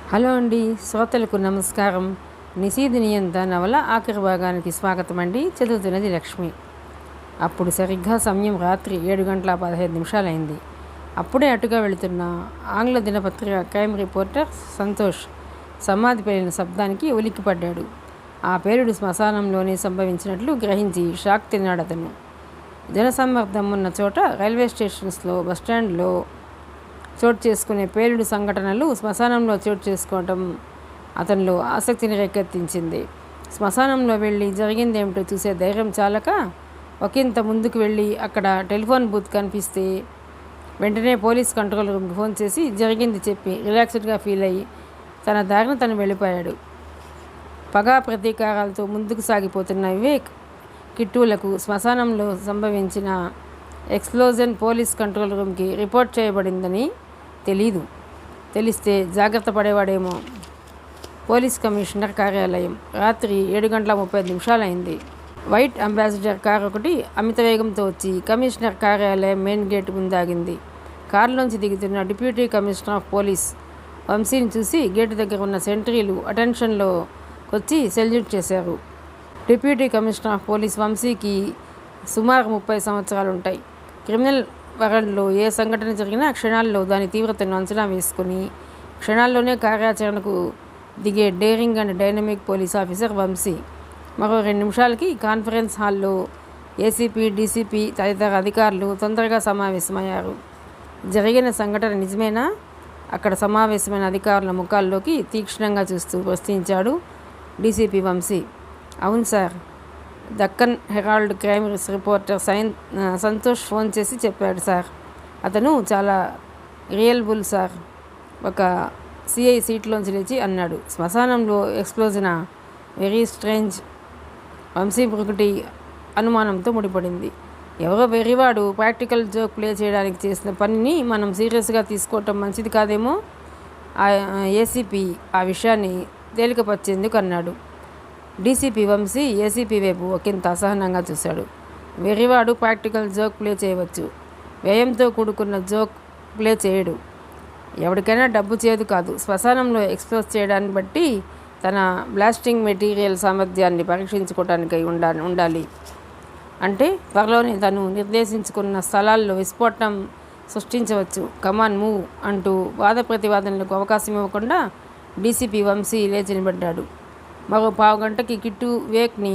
Hello అండి, శ్రోతలకు నమస్కారం. నిశీధి నియంత నవల ఆఖరి భాగానికి స్వాగతం అండి. చదువుతున్నది లక్ష్మి. అప్పుడు సరిగ్గా సమయం రాత్రి 7:15 అయింది. అప్పుడే అటుగా వెళుతున్న ఆంగ్ల దినపత్రిక క్రైమ్ రిపోర్టర్ సంతోష్ సమాధి పేలిన శబ్దానికి ఉలిక్కిపడ్డాడు. ఆ పేలుడు శ్మశానంలోనే సంభవించినట్లు గ్రహించి షాక్ తిన్నాడు అతను. జనసమ్మర్దం ఉన్న చోట, రైల్వే స్టేషన్స్లో, బస్టాండ్లో చోటు చేసుకునే పేలుడు సంఘటనలు శ్మశానంలో చోటు చేసుకోవటం అతనిలో ఆసక్తిని రేకెత్తించింది. శ్మశానంలో వెళ్ళి జరిగిందేమిటో చూసే ధైర్యం చాలక ఒకంత ముందుకు వెళ్ళి అక్కడ టెలిఫోన్ బూత్ కనిపిస్తే వెంటనే పోలీస్ కంట్రోల్ రూమ్కి ఫోన్ చేసి జరిగింది చెప్పి రిలాక్స్డ్గా ఫీల్ అయ్యి తన దారిన తను వెళ్ళిపోయాడు. పగా ప్రతీకారాలతో ముందుకు సాగిపోతున్న వివేక్ కిట్టులకు శ్మశానంలో సంభవించిన ఎక్స్ప్లోజన్ పోలీస్ కంట్రోల్ రూమ్కి రిపోర్ట్ చేయబడిందని తెలిస్తే జాగ్రత్త పడేవాడేమో. పోలీస్ కమిషనర్ కార్యాలయం. రాత్రి 7:35 అయింది. వైట్ అంబాసిడర్ కారు ఒకటి అమిత వేగంతో వచ్చి కమిషనర్ కార్యాలయం మెయిన్ గేట్ ముందాగింది. కారులోంచి దిగుతున్న డిప్యూటీ కమిషనర్ ఆఫ్ పోలీస్ వంశీని చూసి గేటు దగ్గర ఉన్న సెంట్రీలు అటెన్షన్లోకి వచ్చి సెల్యూట్ చేశారు. డిప్యూటీ కమిషనర్ ఆఫ్ పోలీస్ వంశీకి సుమారు 30 సంవత్సరాలు ఉంటాయి. క్రిమినల్ వరల్డ్లో ఏ సంఘటన జరిగినా క్షణాల్లో దాని తీవ్రతను అంచనా వేసుకుని క్షణాల్లోనే కార్యాచరణకు దిగే daring and dynamic police officer Vamsi. మరో 2 నిమిషాలకి కాన్ఫరెన్స్ హాల్లో ఏసీపీ, డీసీపీ తదితర అధికారులు తొందరగా సమావేశమయ్యారు. జరిగిన సంఘటన నిజమేనా? అక్కడ సమావేశమైన అధికారుల ముఖాల్లోకి తీక్షణంగా చూస్తూ ప్రశ్నించాడు డీసీపీ వంశీ. అవును sir, Deccan Herald crime reporter Santosh phone చేసి చెప్పాడు సార్. అతను చాలా రియల్బుల్ సార్. ఒక సిఐ సీట్లోంచి లేచి అన్నాడు. శ్మశానంలో ఎక్స్ప్లోజనా? Very strange. వంశీ ఒకటి అనుమానంతో ముడిపడింది. ఎవరో వెర్రివాడు ప్రాక్టికల్ జోక్ ప్లే చేయడానికి చేసిన పనిని మనం సీరియస్గా తీసుకోవటం మంచిది కాదేమో. ఏసీపీ ఆ విషయాన్ని తేలికపరిచేందుకు అన్నాడు. డీసీపీ వంశీ ఏసీపీ వైపు ఒకంత అసహనంగా చూశాడు. వెర్రివాడు ప్రాక్టికల్ జోక్ ప్లే చేయవచ్చు, వ్యయంతో కూడుకున్న జోక్ ప్లే చేయడు. ఎవరికైనా డబ్బు చేదు కాదు. శ్మశానంలో ఎక్స్పోజ్ చేయడాన్ని బట్టి తన బ్లాస్టింగ్ మెటీరియల్ సామర్థ్యాన్ని పరీక్షించుకోవటానికై ఉండాలి. అంటే త్వరలోనే తను నిర్దేశించుకున్న స్థలాల్లో విస్ఫోటనం సృష్టించవచ్చు. కమాన్ మూవ్ అంటూ వాద ప్రతివాదనలకు అవకాశం ఇవ్వకుండా డీసీపీ వంశీ లేచి నిలబడ్డాడు. మరో పావుగంటకి కిట్టు వివేక్ని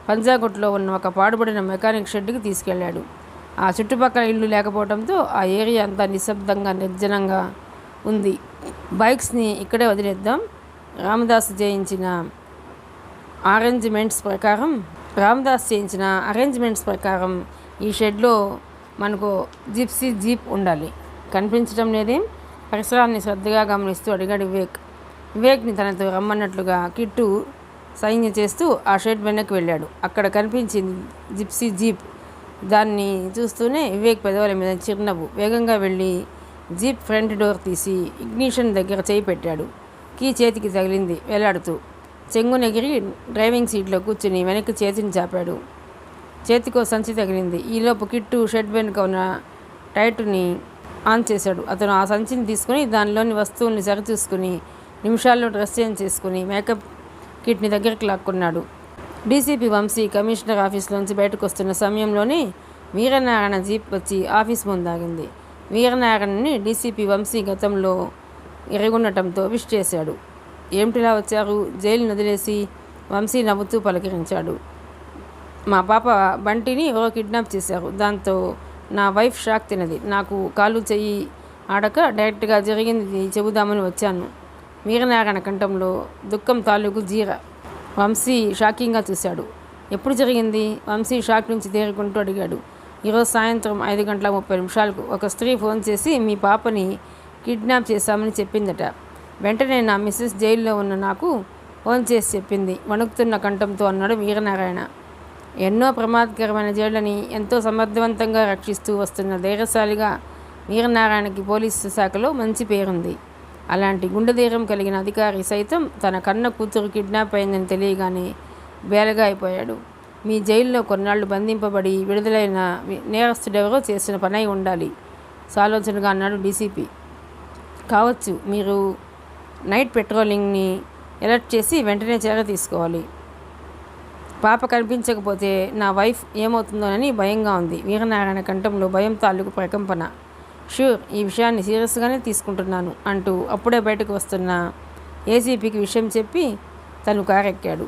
పంజాగుట్లో ఉన్న ఒక పాడుబడిన మెకానిక్ షెడ్కి తీసుకెళ్లాడు. ఆ చుట్టుపక్కల ఇల్లు లేకపోవడంతో ఆ ఏరియా అంతా నిశ్శబ్దంగా, నిర్జనంగా ఉంది. బైక్స్ని ఇక్కడే వదిలేద్దాం. రామదాస్ చేయించిన అరేంజ్మెంట్స్ ప్రకారం ఈ షెడ్లో మనకు జిప్సీ జీప్ ఉండాలి. కనిపించడం లేదేం? పరిసరాన్ని శ్రద్ధగా గమనిస్తూ అడిగాడు వివేక్ని తనతో రమ్మన్నట్లుగా కిట్టు సైన్య చేస్తూ ఆ షెడ్ వెనక్కి వెళ్ళాడు. అక్కడ కనిపించింది జిప్సీ జీప్. దాన్ని చూస్తూనే వివేక్ పెదవుల మీద చిరునవ్వు. వేగంగా వెళ్ళి జీప్ ఫ్రంట్ డోర్ తీసి ఇగ్నిషన్ దగ్గర చేయి పెట్టాడు. కీ చేతికి తగిలింది వేలాడుతూ. చెంగునెగిరి డ్రైవింగ్ సీట్లో కూర్చుని వెనక్కి చేతిని చాపాడు. చేతికో సంచి తగిలింది. ఈలోపు కిట్టు షెడ్ వెనుక ఉన్న టైటుని ఆన్ చేశాడు. అతను ఆ సంచిని తీసుకుని దానిలోని వస్తువుల్ని సరిచూసుకుని నిమిషాల్లో డ్రెస్ చేంజ్ చేసుకుని మేకప్ కిట్ని దగ్గరికి లాక్కున్నాడు. డీసీపీ వంశీ కమిషనర్ ఆఫీస్లోంచి బయటకు వస్తున్న సమయంలోనే వీరనారాయణ జీప్ వచ్చి ఆఫీస్ ముందాగింది. వీరనారాయణని డీసీపీ వంశీ గతంలో ఎరుగుండటంతో విష్ చేశాడు. ఏమిటిలా వచ్చారు? జైలును వదిలేసి వంశీ నవ్వుతూ పలకరించాడు. మా పాప బంటిని ఎవరో కిడ్నాప్ చేశారు. దాంతో నా వైఫ్ షాక్ తినది. నాకు కాలు చెయ్యి ఆడక డైరెక్ట్గా జరిగింది చెబుదామని వచ్చాను. వీరనారాయణ కంఠంలో దుఃఖం తాలూకు జీర. వంశీ షాకింగ్గా చూశాడు. ఎప్పుడు జరిగింది? వంశీ షాక్ నుంచి తేరుకుంటూ అడిగాడు. ఈరోజు సాయంత్రం 5:30 ఒక స్త్రీ ఫోన్ చేసి మీ పాపని కిడ్నాప్ చేశామని చెప్పిందట. వెంటనే నా మిస్సెస్ జైల్లో ఉన్న నాకు ఫోన్ చేసి చెప్పింది వణుకుతున్న కంఠంతో అన్నాడు వీరనారాయణ. ఎన్నో ప్రమాదకరమైన జైళ్ళని ఎంతో సమర్థవంతంగా రక్షిస్తూ వస్తున్న ధైర్యశాలిగా వీరనారాయణకి పోలీసు శాఖలో మంచి పేరుంది. అలాంటి గుండెధైర్యం కలిగిన అధికారి సైతం తన కన్న కూతురు కిడ్నాప్ అయిందని తెలియగానే బేలగా అయిపోయాడు. మీ జైల్లో కొన్నాళ్లు బంధింపబడి విడుదలైన నేరస్తుడెవరో చేసిన పనై ఉండాలి సాలోచనగా అన్నాడు డీసీపీ. కావచ్చు, మీరు నైట్ పెట్రోలింగ్ని అలర్ట్ చేసి వెంటనే చర్య తీసుకోవాలి. పాప కనిపించకపోతే నా వైఫ్ ఏమవుతుందోనని భయంగా ఉంది. వీరనారాయణ కంఠంలో భయం తాలూకు ప్రకంపన. షూర్, ఈ విషయాన్ని సీరియస్గానే తీసుకుంటున్నాను అంటూ అప్పుడే బయటకు వస్తున్న ఏసీపీకి విషయం చెప్పి తను కారెక్కాడు.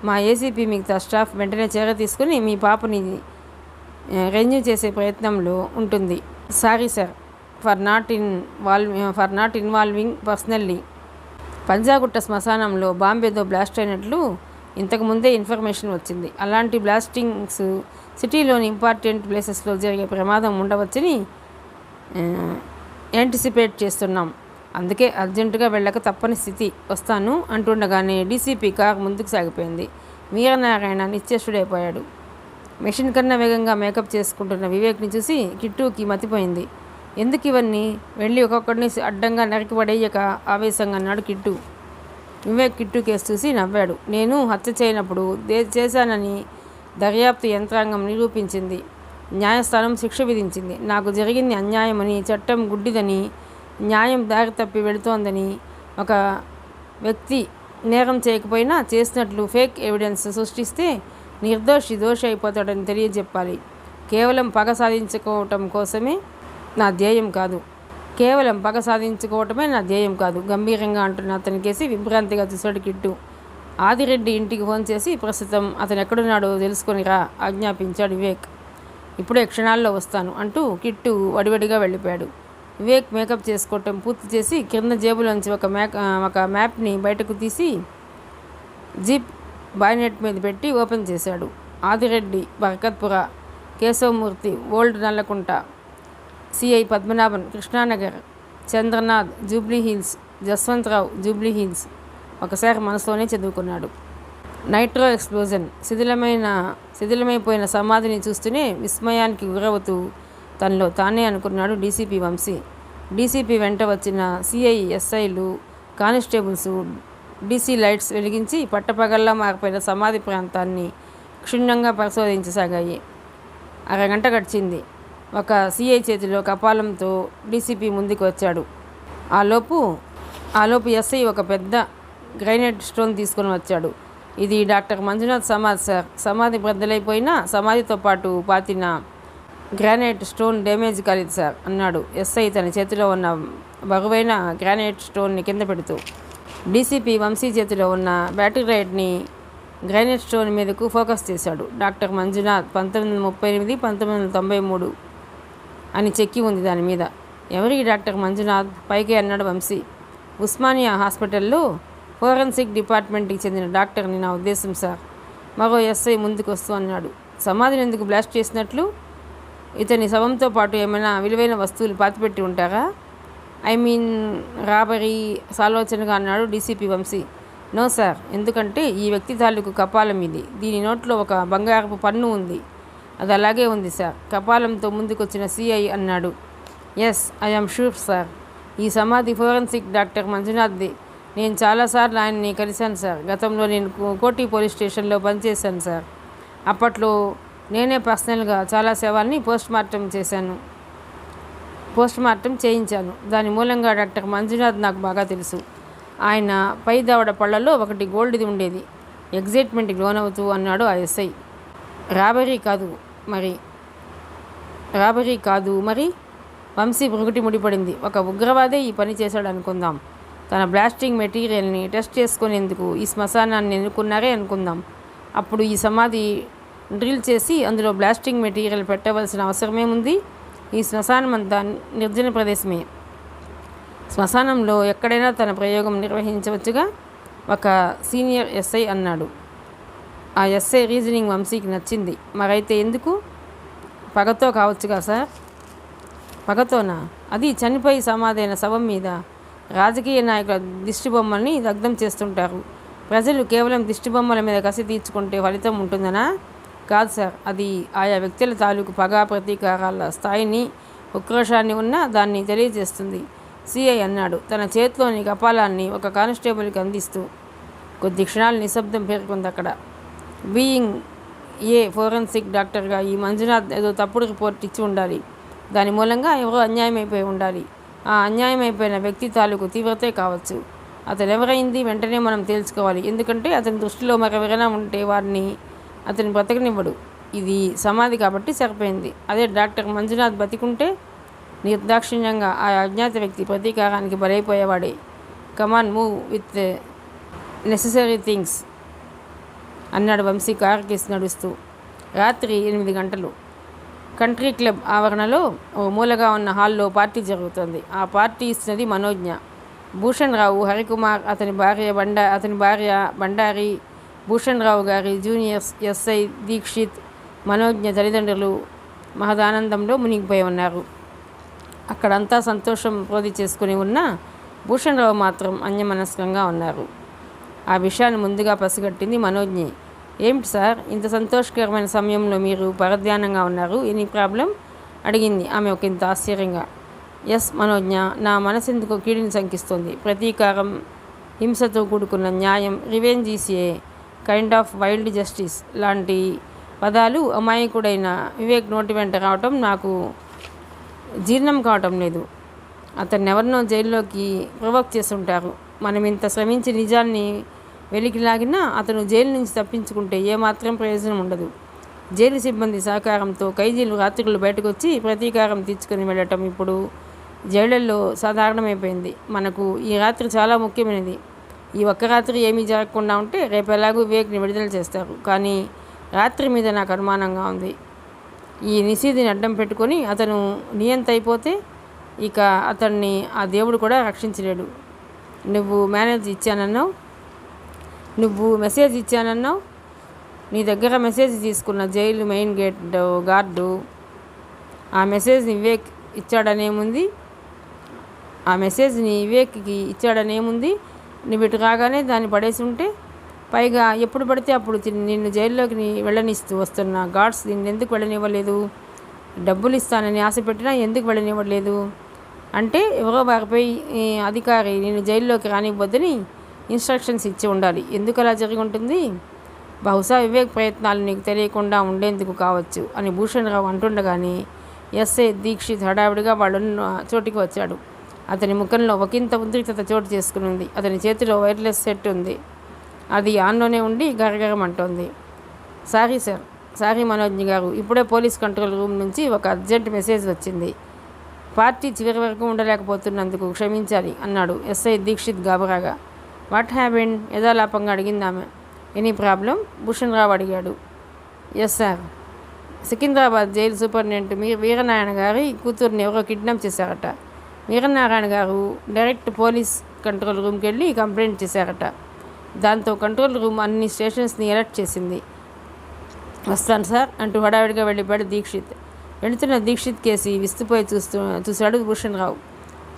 మా ఏసీపీ మిగతా స్టాఫ్ వెంటనే చర్య తీసుకుని మీ పాపని రెన్యూ చేసే ప్రయత్నంలో ఉంటుంది. Sorry sir for not involving personally. Panjagutta శ్మశానంలో బాంబేదో బ్లాస్ట్ అయినట్లు ఇంతకుముందే ఇన్ఫర్మేషన్ వచ్చింది. అలాంటి బ్లాస్టింగ్స్ సిటీలోని ఇంపార్టెంట్ ప్లేసెస్లో జరిగే ప్రమాదం ఉండవచ్చని యాంటిసిపేట్ చేస్తున్నాం. అందుకే అర్జెంటుగా వెళ్ళక తప్పని స్థితి. వస్తాను అంటుండగానే డీసీపీ కారు ముందుకు సాగిపోయింది. వీరనారాయణ నిశ్చేష్టుడైపోయాడు. మెషిన్ కన్నా వేగంగా మేకప్ చేసుకుంటున్న వివేక్ని చూసి కిట్టుకి మతిపోయింది. ఎందుకు ఇవన్నీ? వెళ్ళి ఒక్కొక్కడిని అడ్డంగా నరికి పడేయక ఆవేశంగా అన్నాడు కిట్టు. వివేక్ కిట్టు కేసు చూసి నవ్వాడు. నేను హత్య చేయనప్పుడు చేశానని దర్యాప్తు యంత్రాంగం నిరూపించింది. న్యాయస్థానం శిక్ష విధించింది. నాకు జరిగింది అన్యాయమని, చట్టం గుడ్డిదని, న్యాయం దారి తప్పి వెళుతోందని, ఒక వ్యక్తి నేరం చేయకపోయినా చేసినట్లు ఫేక్ ఎవిడెన్స్ సృష్టిస్తే నిర్దోషి దోషి అయిపోతాడని తెలియజెప్పాలి. కేవలం పగ సాధించుకోవటమే నా ధ్యేయం కాదు గంభీరంగా అంటున్న అతని కేసి విభ్రాంతిగా చూశాడు కిట్టు. ఆదిరెడ్డి ఇంటికి ఫోన్ చేసి ప్రస్తుతం అతను ఎక్కడున్నాడో తెలుసుకొనిరా ఆజ్ఞాపించాడు వివేక్. ఇప్పుడే క్షణాల్లో వస్తాను అంటూ కిట్టు వడివడిగా వెళ్ళిపోయాడు. వివేక్ మేకప్ చేసుకోవటం పూర్తి చేసి కింద జేబులోంచి ఒక మ్యాప్ని బయటకు తీసి జీప్ బాయ్నెట్ మీద పెట్టి ఓపెన్ చేశాడు. ఆదిరెడ్డి బర్కత్పుర, కేశవమూర్తి ఓల్డ్ నల్లకుంట, సిఐ పద్మనాభన్ కృష్ణానగర్, చంద్రనాథ్ జూబ్లీహిల్స్, జస్వంతరావు జూబ్లీహిల్స్ ఒకసారి మనసులోనే చదువుకున్నాడు. Nitro explosion. శిథిలమైపోయిన సమాధిని చూస్తూనే విస్మయానికి గురవుతూ తనలో తానే అనుకున్నాడు డీసీపీ వంశీ. డీసీపీ వెంట వచ్చిన సిఐ, ఎస్ఐలు, కానిస్టేబుల్స్ డీసీ లైట్స్ వెలిగించి పట్టపగల్లా మారిపోయిన సమాధి ప్రాంతాన్ని క్షుణ్ణంగా పరిశోధించసాగాయి. అరగంట గడిచింది. ఒక సిఐ చేతిలో కపాలంతో డీసీపీ ముందుకు వచ్చాడు. ఆలోపు ఎస్ఐ ఒక పెద్ద గ్రైనైట్ స్టోన్ తీసుకొని వచ్చాడు. ఇది డాక్టర్ మంజునాథ్ సమాధి సార్. సమాధి బద్దలైపోయినా సమాధితో పాటు పాతిన గ్రానైట్ స్టోన్ డ్యామేజ్ కాలేదు సార్ అన్నాడు ఎస్ఐ తన చేతిలో ఉన్న బరువైన గ్రానైట్ స్టోన్ని కింద పెడుతూ. డీసీపీ వంశీ చేతిలో ఉన్న బ్యాటరీని గ్రానైట్ స్టోన్ మీదకు ఫోకస్ చేశాడు. డాక్టర్ మంజునాథ్ 1938, 1993 అని చెక్కి ఉంది దాని మీద. ఎవరి డాక్టర్ మంజునాథ్? పైకి అన్నాడు వంశీ. ఉస్మానియా హాస్పిటల్లో ఫోరెన్సిక్ డిపార్ట్మెంట్కి చెందిన డాక్టర్ని నా ఉద్దేశం సార్. మరో ఎస్ఐ ముందుకు వస్తూ అన్నాడు. సమాధిని ఎందుకు బ్లాస్ట్ చేసినట్లు? ఇతని శవంతో పాటు ఏమైనా విలువైన వస్తువులు పాతిపెట్టి ఉంటారా? ఐ మీన్ రాబరీ సాలోచనగా అన్నాడు డీసీపీ వంశీ. నో సార్, ఎందుకంటే ఈ వ్యక్తి తాలూకు కపాలం ఇది. దీని నోట్లో ఒక బంగారపు పన్ను ఉంది. అది అలాగే ఉంది సార్. కపాలంతో ముందుకొచ్చిన సిఐ అన్నాడు. Yes, I'm sure sir. ఈ సమాధి ఫోరెన్సిక్ డాక్టర్ మంజునాథ్ది. నేను చాలాసార్లు ఆయన్ని కలిశాను సార్. గతంలో నేను కోటి పోలీస్ స్టేషన్లో పనిచేశాను సార్. అప్పట్లో నేనే పర్సనల్గా చాలా శవాల్ని పోస్ట్మార్టం చేయించాను. దాని మూలంగా డాక్టర్ మంజునాథ్ నాకు బాగా తెలుసు. ఆయన పై దవడ పళ్లలో ఒకటి గోల్డ్ది ఉండేది. ఎగ్జైట్మెంట్కి లోనవుతూ అన్నాడు ఆ ఎస్ఐ. రాబరీ కాదు మరి వంశీ బృగుటి ముడిపడింది. ఒక ఉగ్రవాదే ఈ పని చేశాడు అనుకుందాం. తన బ్లాస్టింగ్ మెటీరియల్ని టెస్ట్ చేసుకునేందుకు ఈ శ్మశానాన్ని ఎన్నుకున్నారే అనుకుందాం. అప్పుడు ఈ సమాధి డ్రిల్ చేసి అందులో బ్లాస్టింగ్ మెటీరియల్ పెట్టవలసిన అవసరమేముంది? ఈ శ్మశానం అంతా నిర్జన ప్రదేశమే. శ్మశానంలో ఎక్కడైనా తన ప్రయోగం నిర్వహించవచ్చుగా ఒక సీనియర్ ఎస్ఐ అన్నాడు. ఆ ఎస్ఐ రీజనింగ్ వంశీకి నచ్చింది. మరైతే ఎందుకు? పగతో కావచ్చుగా సార్. పగతోనా? అది చనిపోయి సమాధైన శవం మీద రాజకీయ నాయకుల దిష్టిబొమ్మల్ని దగ్ధం చేస్తుంటారు. ప్రజలు కేవలం దిష్టిబొమ్మల మీద కసి తీర్చుకుంటే ఫలితం ఉంటుందనా? కాదు సార్, అది ఆయా వ్యక్తుల తాలూకు పగా ప్రతీకారాల స్థాయిని, ఉక్రోషాన్ని ఉన్న దాన్ని తెలియజేస్తుంది సిఐ అన్నాడు తన చేతిలోని కపాలాన్ని ఒక కానిస్టేబుల్కి అందిస్తూ. కొద్ది క్షణాలు నిశ్శబ్దం పేర్కొంది అక్కడ. బీయింగ్ ఏ ఫోరెన్సిక్ డాక్టర్గా ఈ మంజునాథ్ ఏదో తప్పుడు రిపోర్ట్ ఇచ్చి ఉండాలి. దాని మూలంగా ఎవరో అన్యాయం అయిపోయి ఉండాలి. ఆ అన్యాయం అయిపోయిన వ్యక్తి తాలూకు తీవ్రతే కావచ్చు. అతను ఎవరైంది వెంటనే మనం తేల్చుకోవాలి. ఎందుకంటే అతని దృష్టిలో మరెవరైనా ఉంటే వారిని అతని బ్రతకనివ్వడు. ఇది సమాధి కాబట్టి సరిపోయింది. అదే డాక్టర్ మంజునాథ్ బతికుంటే నిర్దాక్షిణ్యంగా ఆ అజ్ఞాత వ్యక్తి ప్రతీకారానికి బలైపోయేవాడే. Come on move with necessary things అన్నాడు వంశీ కారు కేసి నడుస్తూ. రాత్రి 8 గంటలు. కంట్రీ క్లబ్ ఆవరణలో ఓ మూలగా ఉన్న హాల్లో పార్టీ జరుగుతుంది. ఆ పార్టీ ఇస్తున్నది మనోజ్ఞ. భూషణ్ రావు, హరికుమార్, అతని భార్య బండారి, భూషణ్ రావు గారి జూనియర్స్ ఎస్ఐ దీక్షిత్, మనోజ్ఞ తల్లిదండ్రులు మహదానందంలో మునిగిపోయి ఉన్నారు. అక్కడంతా సంతోషం ప్రోది చేసుకుని ఉన్న భూషణ్ రావు మాత్రం అన్యమనస్కంగా ఉన్నారు. ఆ విషయాన్ని ముందుగా పసిగట్టింది మనోజ్ఞే. ఏమిటి సార్, ఇంత సంతోషకరమైన సమయంలో మీరు పరధ్యానంగా ఉన్నారు, ఎనీ ప్రాబ్లం అడిగింది ఆమె ఒకంత ఆశ్చర్యంగా. ఎస్ మనోజ్ఞ, నా మనసెందుకో కీడిని శంకిస్తుంది. ప్రతీకారం, హింసతో కూడుకున్న న్యాయం, revenge is a kind of wild justice లాంటి పదాలు అమాయకుడైన వివేక్ నోటి వెంట రావటం నాకు జీర్ణం కావటం లేదు. అతన్ని ఎవరినో జైల్లోకి ప్రొవోక్ చేస్తుంటారు. మనం ఇంత శ్రమించి నిజాన్ని వెలికిలాగినా అతను జైలు నుంచి తప్పించుకుంటే ఏమాత్రం ప్రయోజనం ఉండదు. జైలు సిబ్బంది సహకారంతో ఖైదీలు రాత్రులు బయటకు వచ్చి ప్రతీకారం తీర్చుకొని వెళ్ళటం ఇప్పుడు జైళ్ళల్లో సాధారణమైపోయింది. మనకు ఈ రాత్రి చాలా ముఖ్యమైనది. ఈ ఒక్క రాత్రి ఏమీ జరగకుండా ఉంటే రేపు ఎలాగూ వివేక్ని విడుదల చేస్తారు. కానీ రాత్రి మీద నాకు అనుమానంగా ఉంది. ఈ నిషీధిని అడ్డం పెట్టుకొని అతను నియంత అయిపోతే ఇక అతన్ని ఆ దేవుడు కూడా రక్షించలేడు. నువ్వు మెసేజ్ ఇచ్చానన్నావు. నీ దగ్గర మెసేజ్ తీసుకున్న జైలు మెయిన్ గేట్ గార్డు ఆ మెసేజ్ని వివేక్కి ఇచ్చాడనేముంది. నువ్వు ఇటు రాగానే దాన్ని పడేసి ఉంటే, పైగా ఎప్పుడు పడితే అప్పుడు నిన్ను జైల్లోకి వెళ్ళనిస్తూ వస్తున్న గార్డ్స్ నిన్ను ఎందుకు వెళ్ళనివ్వలేదు? డబ్బులు ఇస్తానని ఆశ పెట్టినా ఎందుకు వెళ్ళనివ్వలేదు? అంటే ఎవరో వారిపై అధికారి నేను జైల్లోకి రానివ్వద్దని ఇన్స్ట్రక్షన్స్ ఇచ్చి ఉండాలి. ఎందుకు అలా జరిగి ఉంటుంది? బహుశా వివేక్ ప్రయత్నాలు నీకు తెలియకుండా ఉండేందుకు కావచ్చు అని భూషణ్ రావు అంటుండగానే ఎస్ఐ దీక్షిత్ హడావిడిగా వాళ్ళున్న చోటికి వచ్చాడు. అతని ముఖంలో ఒకంత ఉద్రిక్తత చోటు చేసుకుని. అతని చేతిలో వైర్లెస్ సెట్ ఉంది. అది ఆన్లోనే ఉండి గరగరమంటోంది. సారీ సార్, సారీ మనోజ్ గారు, ఇప్పుడే పోలీస్ కంట్రోల్ రూమ్ నుంచి ఒక అర్జెంట్ మెసేజ్ వచ్చింది. పార్టీ చివరి వరకు ఉండలేకపోతున్నందుకు క్షమించాలి అన్నాడు ఎస్ఐ దీక్షిత్ గాబరాగా. What happened? యథాలాపంగా అడిగింది ఆమె. Any problem? భూషణ్ రావు అడిగాడు. Yes sir, Secunderabad jail superintendent Veeranarayana గారి కూతుర్ని ఎవరో కిడ్నాప్ చేశారట. వీరనారాయణ గారు డైరెక్ట్ పోలీస్ కంట్రోల్ రూమ్కి వెళ్ళి కంప్లైంట్ చేశారట. దాంతో కంట్రోల్ రూమ్ అన్ని స్టేషన్స్ని అలర్ట్ చేసింది. వస్తాను సార్ అంటూ హడావిడిగా వెళ్ళిపోయాడు దీక్షిత్. వెళుతున్న దీక్షిత్ కేసి విస్తుపోయి చూశాడు భూషణ్ రావు.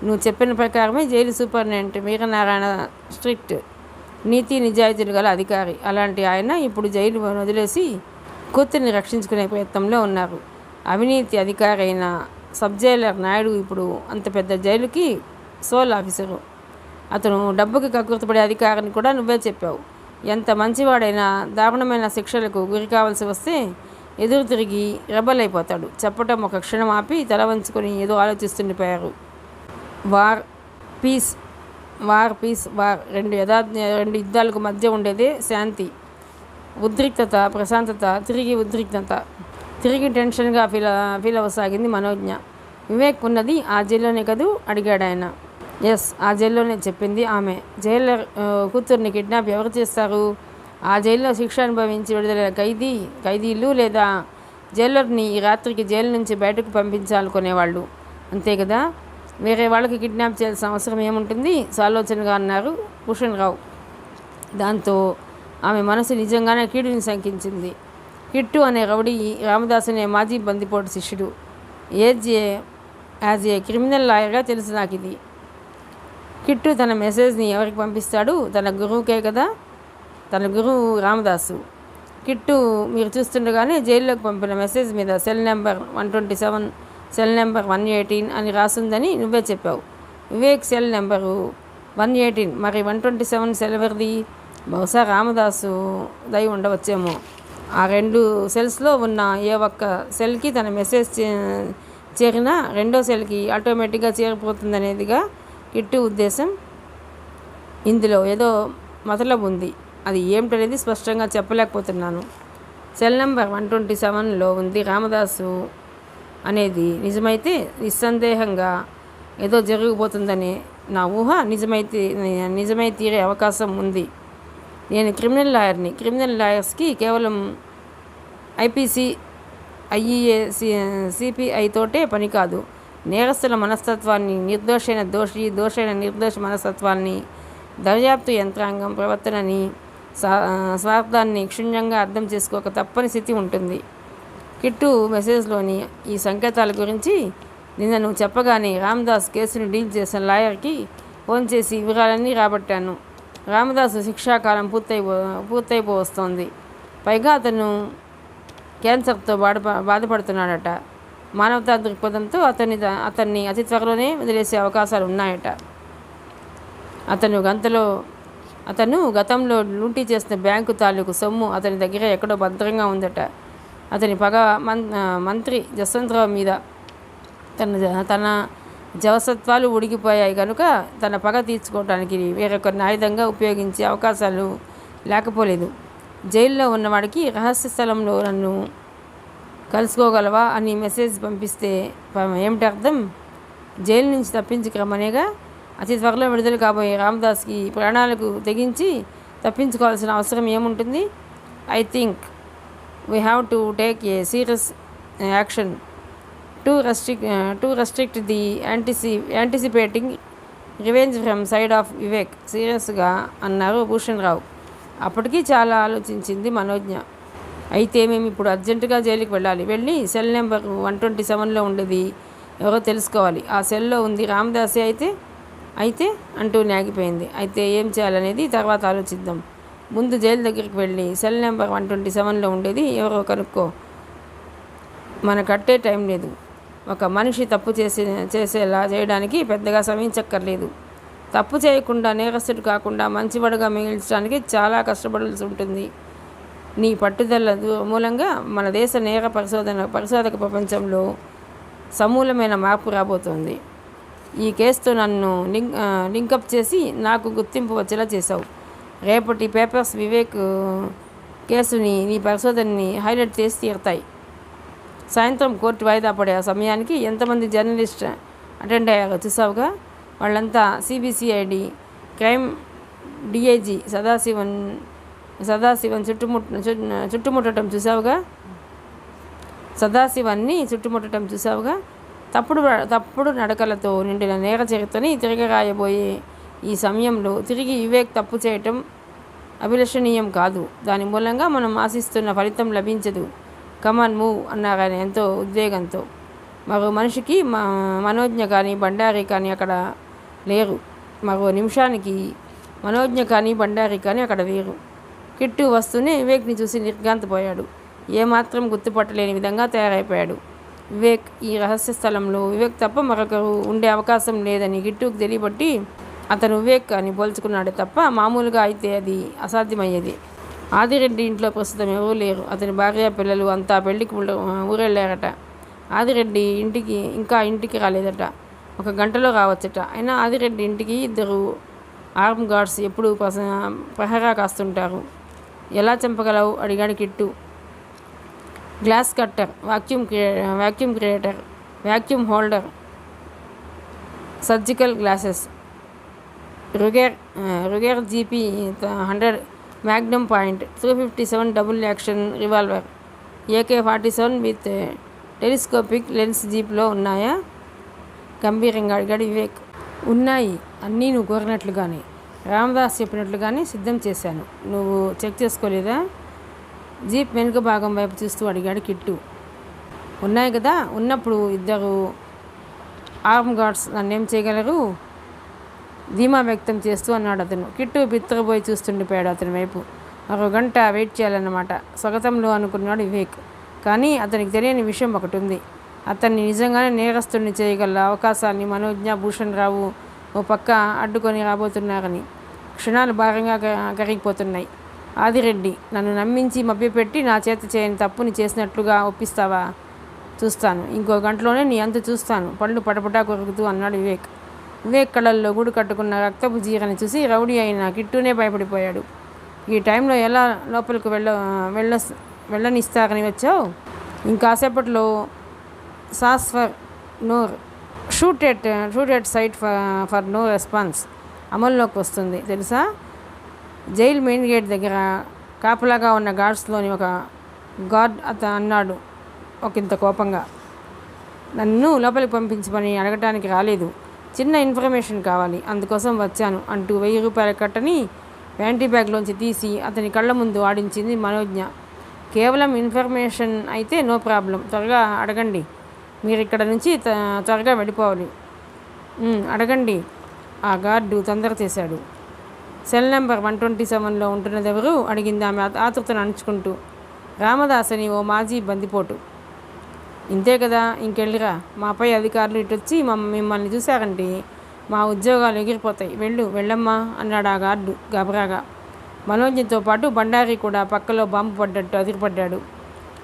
నువ్వు చెప్పిన ప్రకారమే జైలు సూపరింటెండెంట్ వీరనారాయణ స్ట్రిక్ట్, నీతి నిజాయితీలు గల అధికారి. అలాంటి ఆయన ఇప్పుడు జైలు వదిలేసి కూతుర్ని రక్షించుకునే ప్రయత్నంలో ఉన్నారు. అవినీతి అధికారి అయిన సబ్ జైలర్ నాయుడు ఇప్పుడు అంత పెద్ద జైలుకి సోల్ ఆఫీసరు. అతను డబ్బుకి కక్కుర్తిపడే అధికారిని కూడా నువ్వే చెప్పావు. ఎంత మంచివాడైనా దారుణమైన శిక్షలకు గురి కావాల్సి వస్తే ఎదురు తిరిగి రెబల్ అయిపోతాడు. చెప్పటం ఒక క్షణం ఆపి తల వంచుకొని ఏదో ఆలోచిస్తుండిపోయారు. వార్ పీస్ రెండు యుద్ధాలకు మధ్య ఉండేదే శాంతి. ఉద్రిక్తత, ప్రశాంతత, తిరిగి ఉద్రిక్తత, తిరిగి టెన్షన్గా ఫీల్ అవ్వసాగింది మనోజ్ఞ. వివేక్ ఉన్నది ఆ జైల్లోనే కదూ అడిగాడు ఆయన. ఎస్, ఆ జైల్లోనే చెప్పింది ఆమె. జైలర్ కూతుర్ని కిడ్నాప్ ఎవరు చేస్తారు? ఆ జైల్లో శిక్ష అనుభవించి విడుదల ఖైదీలు లేదా జైలర్ని ఈ రాత్రికి జైలు నుంచి బయటకు పంపించాలనుకునేవాళ్ళు, అంతే కదా. వేరే వాళ్ళకి కిడ్నాప్ చేయాల్సిన అవసరం ఏముంటుంది? సాలోచనగా అన్నారు భూషణ్ రావు. దాంతో ఆమె మనసు నిజంగానే కీడుని శంకించింది. కిట్టు అనే రౌడీ రామదాస్ అనే మాజీ బందిపోటు శిష్యుడు. యాజ్ ఏ క్రిమినల్ లాయర్గా తెలుసు నాకు ఇది. కిట్టు తన మెసేజ్ని ఎవరికి పంపిస్తాడు? తన గురువుకే కదా. తన గురువు రామదాసు. కిట్టు మీరు చూస్తుండగానే జైల్లోకి పంపిన మెసేజ్ మీద సెల్ నెంబర్ 127, సెల్ నెంబర్ 118 అని రాసుందని నువ్వే చెప్పావు. వివేక్ సెల్ నెంబరు 118, మరి 127 సెల్ ఎవరిది? బహుశా రామదాసు దయ ఉండవచ్చేమో. ఆ 2 సెల్స్లో ఉన్న ఏ ఒక్క సెల్కి తన మెసేజ్ చేరినా రెండో సెల్కి ఆటోమేటిక్గా చేరిపోతుందనేదిగా కిట్టు ఉద్దేశం. ఇందులో ఏదో మతలబు ఉంది. అది ఏమిటనేది స్పష్టంగా చెప్పలేకపోతున్నాను. సెల్ నెంబర్ 127లో ఉంది రామదాసు అనేది నిజమైతే నిస్సందేహంగా ఏదో జరిగిపోతుందనే నా ఊహ నిజమై తీరే అవకాశం ఉంది. నేను క్రిమినల్ లాయర్ని. క్రిమినల్ లాయర్స్కి కేవలం ఐపీసీ, ఐఈఏ, సిపిఐ తోటే పని కాదు. నేరస్తుల మనస్తత్వాన్ని, దోషైన నిర్దోష మనస్తత్వాన్ని, దర్యాప్తు యంత్రాంగం ప్రవర్తనని, స్వార్థాన్ని క్షుణ్ణంగా అర్థం చేసుకోక తప్పని స్థితి ఉంటుంది. కిట్టు మెసేజ్లోని ఈ సంకేతాల గురించి నిన్న నువ్వు చెప్పగానే రామదాస్ కేసును డీల్ చేసిన లాయర్కి ఫోన్ చేసి వివరాలన్నీ రాబట్టాను. రామదాసు శిక్షాకాలం పూర్తయిపోవస్తోంది. పైగా అతను క్యాన్సర్తో బాధపడుతున్నాడట. మానవతా దృక్పథంతో అతన్ని అతి త్వరలోనే వదిలేసే అవకాశాలు ఉన్నాయట. అతను గతంలో లూటీ చేసిన బ్యాంకు తాలూకు సొమ్ము అతని దగ్గర ఎక్కడో భద్రంగా ఉందట. అతని పగ మంత్రి జస్వంతరావు మీద తన జవసత్వాలు ఉడికిపోయాయి కనుక తన పగ తీర్చుకోవడానికి వేరొకరిని ఆయుధంగా ఉపయోగించే అవకాశాలు లేకపోలేదు. జైల్లో ఉన్నవాడికి రహస్య స్థలంలో నన్ను కలుసుకోగలవా అని మెసేజ్ పంపిస్తే ఏమిటి అర్థం? జైలు నుంచి తప్పించుకురమ్మనేగా. అతి త్వరలో విడుదల కాబోయే రామదాస్కి ప్రాణాలకు తెగించి తప్పించుకోవాల్సిన అవసరం ఏముంటుంది? I think we have to take a serious action to restrict the anticipating revenge from side of Vivek సీరియస్గా అన్నారు భూషణ్ రావు. అప్పటికీ చాలా ఆలోచించింది మనోజ్ఞ. అయితే మేము ఇప్పుడు అర్జెంటుగా జైలుకి వెళ్ళి సెల్ నెంబర్ 127లో ఉండేది ఎవరో తెలుసుకోవాలి. ఆ సెల్లో ఉంది రామదాసే అయితే అంటూ నాగిపోయింది. అయితే ఏం చేయాలనేది తర్వాత ఆలోచిద్దాం. ముందు జైలు దగ్గరికి వెళ్ళి సెల్ నెంబర్ 127లో ఉండేది ఎవరో కనుక్కో. మనకట్టే టైం లేదు. ఒక మనిషి తప్పు చేసేలా చేయడానికి పెద్దగా సమయించక్కర్లేదు. తప్పు చేయకుండా, నేరస్తుడు కాకుండా మంచివాడుగా మిగిల్చడానికి చాలా కష్టపడాల్సి ఉంటుంది. నీ పట్టుదల మూలంగా మన దేశ నేర పరిశోధక ప్రపంచంలో సమూలమైన మార్పు రాబోతోంది. ఈ కేసుతో నన్ను లింకప్ చేసి నాకు గుర్తింపు వచ్చేలా చేశావు. రేపటి పేపర్స్ వివేక్ కేసుని, నీ పరిశోధనని హైలైట్ చేసి తీరుతాయి. సాయంత్రం కోర్టు వాయిదా పడే ఆ సమయానికి ఎంతమంది జర్నలిస్ట్ అటెండ్ అయ్యారో చూసావుగా. వాళ్ళంతా సిబిసిఐడి క్రైమ్ డిఐజీ సదాశివన్ చుట్టుముట్టడం చూసావుగా. సదాశివాన్ని చుట్టుముట్టడం చూసావుగా. తప్పుడు నడకలతో నిండిన నేర చరిత్రని తిరగరాయబోయే ఈ సమయంలో తిరిగి వివేక్ తప్పు చేయటం అభిలషణీయం కాదు. దాని మూలంగా మనం ఆశిస్తున్న ఫలితం లభించదు. కమాన్ మూవ్ అన్నారు ఆయన ఎంతో ఉద్వేగంతో. మరో మనిషికి మనోజ్ఞ కానీ బండారి కానీ అక్కడ లేరు. మరో నిమిషానికి మనోజ్ఞ కానీ బండారి కానీ అక్కడ లేరు. కిట్టు వస్తూనే వివేక్ని చూసి నిర్ఘాంతపోయాడు. ఏమాత్రం గుర్తుపట్టలేని విధంగా తయారైపోయాడు. వివేక్ ఈ రహస్య స్థలంలో వివేక్ తప్ప మరొకరు ఉండే అవకాశం లేదని కిట్టుకు తెలియబట్టి అతను వివేక్ అని పోల్చుకున్నాడే తప్ప మామూలుగా అయితే అది అసాధ్యమయ్యేది. ఆదిరెడ్డి ఇంట్లో ప్రస్తుతం ఎవరూ లేరు. అతని భార్య పిల్లలు అంతా పెళ్లికి ఊరెళ్ళారట. ఆదిరెడ్డి ఇంటికి రాలేదట. 1 గంటలో రావచ్చట. అయినా ఆదిరెడ్డి ఇంటికి 2 ఆర్మ్ గార్డ్స్ ఎప్పుడు పహరా కాస్తుంటారు. ఎలా చంపగలవు అడిగాడు Kittu. Glass cutter, vacuum creator, vacuum holder, surgical glasses, Ruger GP 100 magnum point, 357 double action revolver, AK-47 with telescopic lens జీప్లో ఉన్నాయా? గంభీరంగా అడిగాడు వివేక్. ఉన్నాయి. అన్నీ నువ్వు కోరినట్లుగానే, రామదాస్ చెప్పినట్లుగానే సిద్ధం చేశాను. నువ్వు చెక్ చేసుకోలేదా? జీప్ వెనుక భాగం వైపు చూస్తూ అడిగాడు కిట్టు. ఉన్నాయి కదా. ఉన్నప్పుడు 2 ఆర్మ్ గార్డ్స్ నన్నేం చేయగలరు? ధీమా వ్యక్తం చేస్తూ అన్నాడు అతను. కిట్టు బిత్తరబోయి చూస్తుండిపోయాడు అతని వైపు. 1 గంట వెయిట్ చేయాలన్నమాట స్వాగతంలో అనుకున్నాడు వివేక్. కానీ అతనికి తెలియని విషయం ఒకటి ఉంది. అతన్ని నిజంగానే నేరస్తుడిని చేయగల అవకాశాన్ని మనోజ్ఞ, భూషణ్ రావు ఓ పక్క అడ్డుకొని రాబోతున్నారని క్షణాలు భారంగా కరిగిపోతున్నాయి. ఆదిరెడ్డి, నన్ను నమ్మించి మభ్యపెట్టి నా చేత చేయని తప్పుని చేసినట్లుగా ఒప్పిస్తావా? చూస్తాను. ఇంకో గంటలోనే నీ అంతు చూస్తాను. పళ్ళు పటపటా కొరుకుతూ అన్నాడు వివేక్. వివేక్ కళ్ళల్లో గూడు కట్టుకున్న రక్తపు జీరని చూసి రౌడీ అయిన కిట్టూనే భయపడిపోయాడు. ఈ టైంలో ఎలా లోపలికి వెళ్ళనిస్తారని వచ్చావు? ఇంకాసేపట్లో సాస్ ఫర్ నోర్ shoot at sight for no response అమల్లోకి వస్తుంది తెలుసా? జైలు మెయిన్ గేట్ దగ్గర కాపలాగా ఉన్న గార్డ్స్లోని ఒక గార్డ్ అన్నాడు ఒకంత కోపంగా. నన్ను లోపలికి పంపించమని అడగటానికి రాలేదు, చిన్న ఇన్ఫర్మేషన్ కావాలి, అందుకోసం వచ్చాను అంటూ 1000 రూపాయల కట్టని ప్యాంటీ బ్యాగ్లోంచి తీసి అతని కళ్ళ ముందు ఆడించింది మనోజ్ఞ. కేవలం ఇన్ఫర్మేషన్ అయితే నో ప్రాబ్లం, త్వరగా అడగండి, మీరు ఇక్కడ నుంచి త్వరగా వెళ్ళిపోవాలి. అడగండి, ఆ గార్డు తొందర చేశాడు. సెల్ నెంబర్ 127లో ఉంటున్నదెవరు అడిగింది ఆమె ఆతృతను అణుచుకుంటూ. రామదాసని, ఓ మాజీ బందిపోటు. ఇంతే కదా, ఇంకెళ్ళిరా, మాపై అధికారులు ఇటొచ్చి మిమ్మల్ని చూశారంటే మా ఉద్యోగాలు ఎగిరిపోతాయి, వెళ్ళమ్మా అన్నాడు ఆ గార్డు గబరాగా. మనోజ్ఞతో పాటు బండారి కూడా పక్కలో బాంబు పడ్డట్టు అదిరిపడ్డాడు.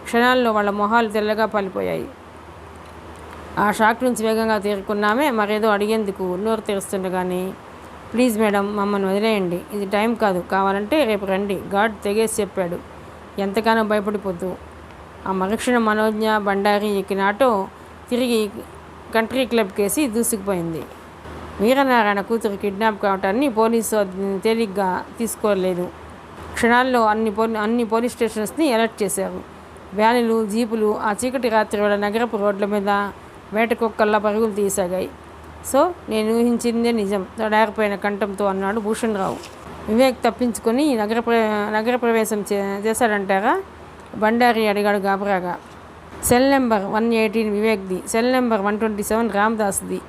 క్షణాల్లో వాళ్ళ మొహాలు తెల్లగా పాలిపోయాయి. ఆ షాక్ నుంచి వేగంగా తేరుకున్నామే మరేదో అడిగేందుకు నోరు తెరుస్తుండగానే, ప్లీజ్ మేడం, మమ్మల్ని వదిలేయండి, ఇది టైం కాదు, కావాలంటే రేపు రండి, గార్డ్ తెగేసి చెప్పాడు ఎంతగానో భయపడిపోతూ. ఆ మరుక్షణం మనోజ్ఞ, బండారి ఎక్కిన ఆటో తిరిగి కంట్రీ క్లబ్ కేసి దూసుకుపోయింది. వీరనారాయణ కూతురు కిడ్నాప్ కావటాన్ని పోలీసు తేలిగ్గా తీసుకోలేదు. క్షణాల్లో అన్ని పోలీస్ స్టేషన్స్ని అలర్ట్ చేశారు. వ్యానులు, జీపులు ఆ చీకటి రాత్రి వేళ నగరపు రోడ్ల మీద వేటకొక్కల్లా పరుగులు తీసాగాయి. సో నేను ఊహించిందే నిజం, తడారిపోయిన కంఠంతో అన్నాడు భూషణ్ రావు. వివేక్ తప్పించుకొని నగర ప్రవేశం చేశాడంటారా? బండారి అడిగాడు గాబరాగా. సెల్ నెంబర్ 118 వివేక్ది, సెల్ నెంబర్ 127 రామదాస్ది.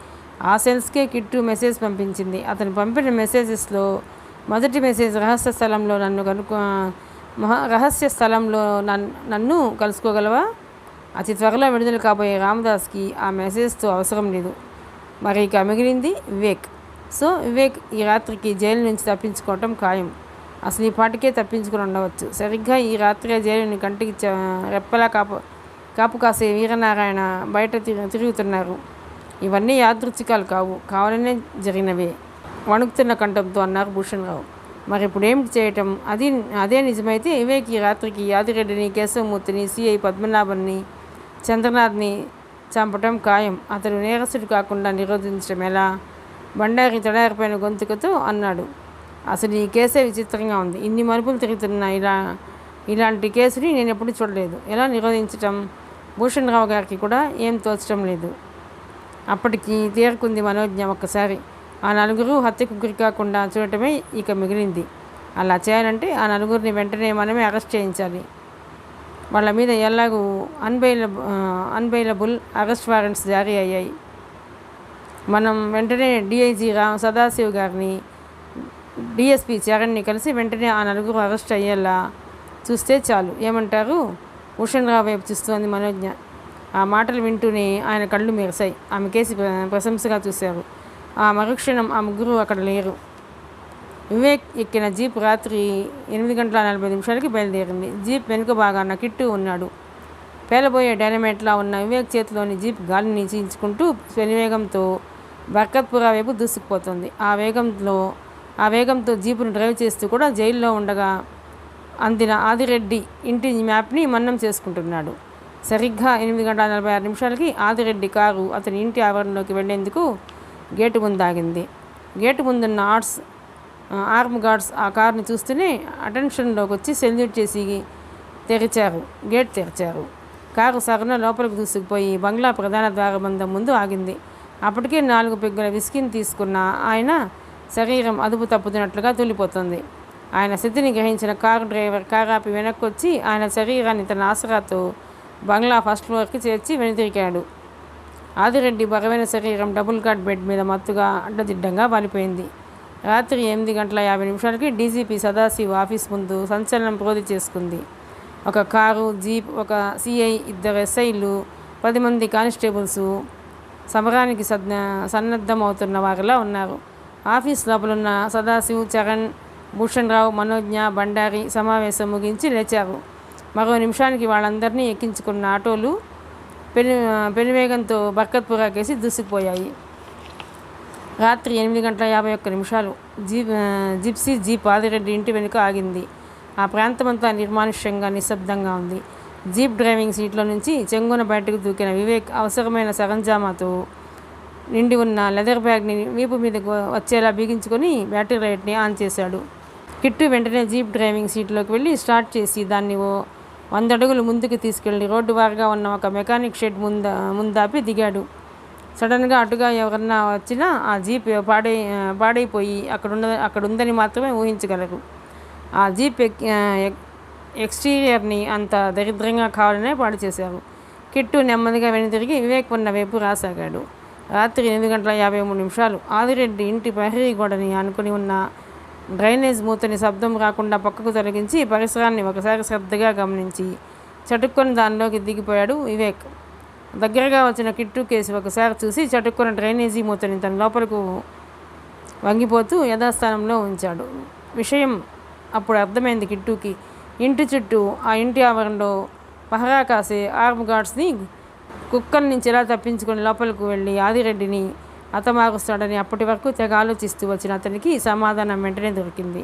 ఆ సెల్స్కే కిట్టు మెసేజ్ పంపించింది. అతను పంపిన మెసేజెస్లో మొదటి మెసేజ్, రహస్య స్థలంలో నన్ను కలుసుకోగలవా? అతి త్వరలో విడుదల కాబోయే రామదాస్కి ఆ మెసేజ్తో అవసరం లేదు. మరి ఇక మిగిలింది వివేక్. సో వివేక్ ఈ రాత్రికి జైలు నుంచి తప్పించుకోవటం ఖాయం. అసలు ఈ పాటికే తప్పించుకుని ఉండవచ్చు. సరిగ్గా ఈ రాత్రే జైలుని కంటికి రెప్పలా కాపు కాసే వీరనారాయణ బయట తిరుగుతున్నారు. ఇవన్నీ యాదృచ్ఛికాలు కావు, కావాలనే జరిగినవే వణుకుతున్న కంఠంతో అన్నారు భూషణ్ రావు. మరి ఇప్పుడు ఏమిటి చేయటం? అదే నిజమైతే వివేక్ ఈ రాత్రికి యాదిరెడ్డిని, కేశవమూర్తిని, సిఐ పద్మనాభన్ని, చంద్రనాథ్ని చంపటం ఖాయం. అతడు నేరస్తుడు కాకుండా నిరోధించడం ఎలా? బండారి తడారిపోయిన గొంతుకతో అన్నాడు. అసలు ఈ కేసే విచిత్రంగా ఉంది. ఇన్ని మలుపులు తిరుగుతున్న ఇలాంటి కేసుని నేను ఎప్పుడు చూడలేదు. ఎలా నిరోధించటం? భూషణ్ రావు గారికి కూడా ఏం తోచడం లేదు. అప్పటికి తేరుకుంది మనోజ్ఞ. ఒక్కసారి ఆ నలుగురు హత్యకు గురి కాకుండా చూడటమే ఇక మిగిలింది. అలా చేయాలంటే ఆ నలుగురిని వెంటనే మనమే అరెస్ట్ చేయించాలి. వాళ్ళ మీద ఎలాగూ అన్బెయిలబుల్ అరెస్ట్ వారెంట్స్ జారీ అయ్యాయి. మనం వెంటనే డిఐజీ సదాశివ్ గారిని, డిఎస్పీ చరణ్ని కలిసి వెంటనే ఆ నలుగురు అరెస్ట్ అయ్యేలా చూస్తే చాలు. ఏమంటారు? భూషణ్ రావు వైపు చూస్తోంది మనోజ్ఞ. ఆ మాటలు వింటూనే ఆయన కళ్ళు మెరిశాయి. ఆమె కేసి ప్రశంసగా చూశారు. ఆ మరుక్షణం ఆ ముగ్గురు అక్కడ లేరు. వివేక్ ఎక్కిన జీప్ రాత్రి 8:40 బయలుదేరింది. జీప్ వెనుక భాగాన కిట్టు ఉన్నాడు. పేలబోయే డైనమైట్లా ఉన్న వివేక్ చేతిలోని జీప్ గాలిని చీల్చుకుంటూ శనివేగంతో బర్కత్పురా వైపు దూసుకుపోతుంది. ఆ వేగంతో జీపును డ్రైవ్ చేస్తూ కూడా జైల్లో ఉండగా అందిన ఆదిరెడ్డి ఇంటి మ్యాప్ని మన్నం చేసుకుంటున్నాడు. సరిగ్గా 8:46 ఆదిరెడ్డి కారు అతని ఇంటి ఆవరణలోకి వెళ్లేందుకు గేటు ముందు ఆగింది. గేటు ముందున్న ఆర్మ్ గార్డ్స్ ఆ కారుని చూస్తూనే అటెన్షన్లోకి వచ్చి సెల్యూట్ చేసి గేట్ తెరిచారు. కారు సగన లోపలికి దూసుకుపోయి బంగ్లా ప్రధాన ద్వారబంధం ముందు ఆగింది. అప్పటికే 4 పెగ్గుల విస్కీని తీసుకున్న ఆయన శరీరం అదుపు తప్పుతున్నట్లుగా తూలిపోతుంది. ఆయన స్థితిని గ్రహించిన కారు డ్రైవర్ కారాపి వెనక్కి వచ్చి ఆయన శరీరాన్ని తన ఆసరాతో బంగ్లా ఫస్ట్ ఫ్లోర్కి చేర్చి వెనుతిరిగాడు. ఆదిరెడ్డి బరువైన శరీరం డబుల్ కాట్ బెడ్ మీద మత్తుగా అడ్డదిడ్డంగా వాలిపోయింది. రాత్రి 8:50 డీజీపీ సదాశివ్ ఆఫీస్ ముందు సంచలనం ప్రోది చేసుకుంది. ఒక కారు, జీప్, ఒక సిఐ, 2 ఎస్ఐలు, 10 మంది కానిస్టేబుల్స్ సమరానికి సన్నద్ధమవుతున్న వారిలా ఉన్నారు. ఆఫీస్ లోపలున్న సదాశివ్, చరణ్, భూషణ్ రావు, మనోజ్ఞ, బండారి సమావేశం ముగించి లేచారు. మరో నిమిషానికి వాళ్ళందరినీ ఎక్కించుకున్న ఆటోలు పెనువేగంతో బర్కత్పురా కేసి దూసుకుపోయాయి. రాత్రి 8:51 జిప్సీ జీప్ ఆదిరెడ్డి ఇంటి వెనుక ఆగింది. ఆ ప్రాంతమంతా నిర్మానుష్యంగా నిశ్శబ్దంగా ఉంది. జీప్ డ్రైవింగ్ సీట్లో నుంచి చెంగున బయటకు దూకిన వివేక్ అవసరమైన సరంజామాతో నిండి ఉన్న లెదర్ బ్యాగ్ని వీపు మీదకు వచ్చేలా బిగించుకొని బ్యాటరీ లైట్ని ఆన్ చేశాడు. కిట్టు వెంటనే జీప్ డ్రైవింగ్ సీట్లోకి వెళ్ళి స్టార్ట్ చేసి దాన్ని 100 అడుగులు ముందుకు తీసుకెళ్లి రోడ్డు వారుగా ఉన్న ఒక మెకానిక్ షెడ్ ముందాపి దిగాడు. సడన్గా అటుగా ఎవరన్నా వచ్చినా ఆ జీప్ పాడైపోయి అక్కడ ఉందని మాత్రమే ఊహించగలరు. ఆ జీప్ ఎక్స్టీరియర్ని అంత దరిద్రంగా కావాలనే పాడు చేశారు. కిట్టు నెమ్మదిగా వెనుతిరిగి వివేక్ ఉన్న వైపు రాసాగాడు. రాత్రి 8:53 ఆదిరెడ్డి ఇంటి ప్రహరీ గోడని ఆనుకుని ఉన్న డ్రైనేజ్ మూతని శబ్దం రాకుండా పక్కకు తొలగించి పరిసరాన్ని ఒకసారి శ్రద్ధగా గమనించి చటుక్కొని దానిలోకి దిగిపోయాడు వివేక్. దగ్గరగా వచ్చిన కిట్టు కేసి ఒకసారి చూసి చటుక్కున్న డ్రైనేజీ మూతని తన లోపలకు వంగిపోతూ యథాస్థానంలో ఉంచాడు. విషయం అప్పుడు అర్థమైంది కిట్టుకి. ఇంటి చుట్టూ ఆ ఇంటి ఆవరణలో పహరా కాసే ఆర్మ్ గార్డ్స్ని కుక్కల నుంచి ఎలా తప్పించుకొని లోపలికి వెళ్ళి ఆదిరెడ్డిని హతమారుస్తాడని అప్పటి వరకు తెగ ఆలోచిస్తూ వచ్చిన అతనికి సమాధానం వెంటనే దొరికింది.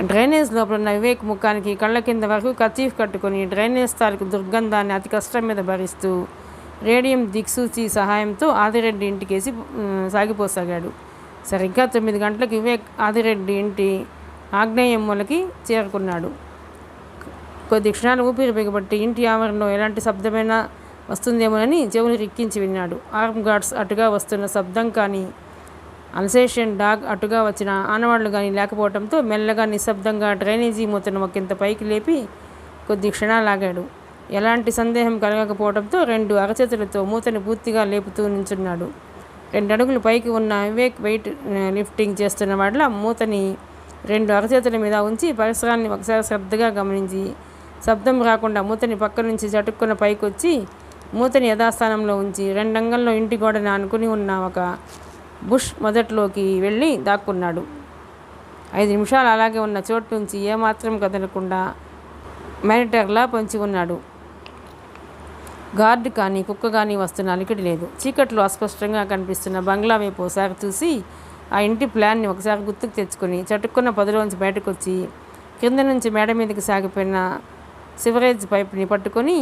డ్రైనేజ్ లోపల ఉన్న వివేక్ ముఖానికి కళ్ళ కింద వరకు కర్చీఫ్ కట్టుకొని డ్రైనేజ్ తాలూకు దుర్గంధాన్ని అతి కష్టం మీద భరిస్తూ రేడియం దిక్సూచి సహాయంతో ఆదిరెడ్డి ఇంటికేసి సాగిపోసాగాడు. సరిగ్గా 9 గంటలకు వివేక్ ఆదిరెడ్డి ఇంటి ఆగ్నేయ మూలకి చేరుకున్నాడు. కొద్ది క్షణాలు ఊపిరి బిగబట్టి ఇంటి ఆవరణలో ఎలాంటి శబ్దమైనా వస్తుందేమోనని చెవులు రిక్కించి విన్నాడు. ఆర్మ్ గార్డ్స్ అటుగా వస్తున్న శబ్దం కానీ అల్సేషియన్ డాగ్ అటుగా వచ్చిన ఆనవాళ్లు కానీ లేకపోవడంతో మెల్లగా నిశ్శబ్దంగా డ్రైనేజీ మూతను ఒకంత పైకి లేపి కొద్ది క్షణాలు ఆగాడు. ఎలాంటి సందేహం కలగకపోవడంతో 2 అరచేతులతో మూతని పూర్తిగా లేపుతూ నించున్నాడు. 2 అడుగులు పైకి ఉన్న వివేక్ వెయిట్ లిఫ్టింగ్ చేస్తున్న వాట్ల మూతని 2 అరచేతుల మీద ఉంచి పరిసరాన్ని ఒకసారి శ్రద్ధగా గమనించి శబ్దం రాకుండా మూతని పక్క నుంచి చటుక్కున పైకి వచ్చి మూతని యథాస్థానంలో ఉంచి 2 అంగల్లో ఇంటి గోడని ఆనుకుని ఉన్న ఒక బుష్ మొదట్లోకి వెళ్ళి దాక్కున్నాడు. 5 నిమిషాలు అలాగే ఉన్న చోటు నుంచి ఏమాత్రం కదలకుండా మానిటర్లా పొంచి ఉన్నాడు. గార్డ్ కానీ కుక్క కానీ వస్తున్న అలికిడి లేదు. చీకట్లో అస్పష్టంగా కనిపిస్తున్న బంగ్లా వైపు ఒకసారి చూసి ఆ ఇంటి ప్లాన్ని ఒకసారి గుర్తుకు తెచ్చుకొని చటుక్కున్న పదిలోంచి బయటకు వచ్చి కింద నుంచి మేడ మీదకి సాగిపోయిన సివరేజ్ పైప్ని పట్టుకొని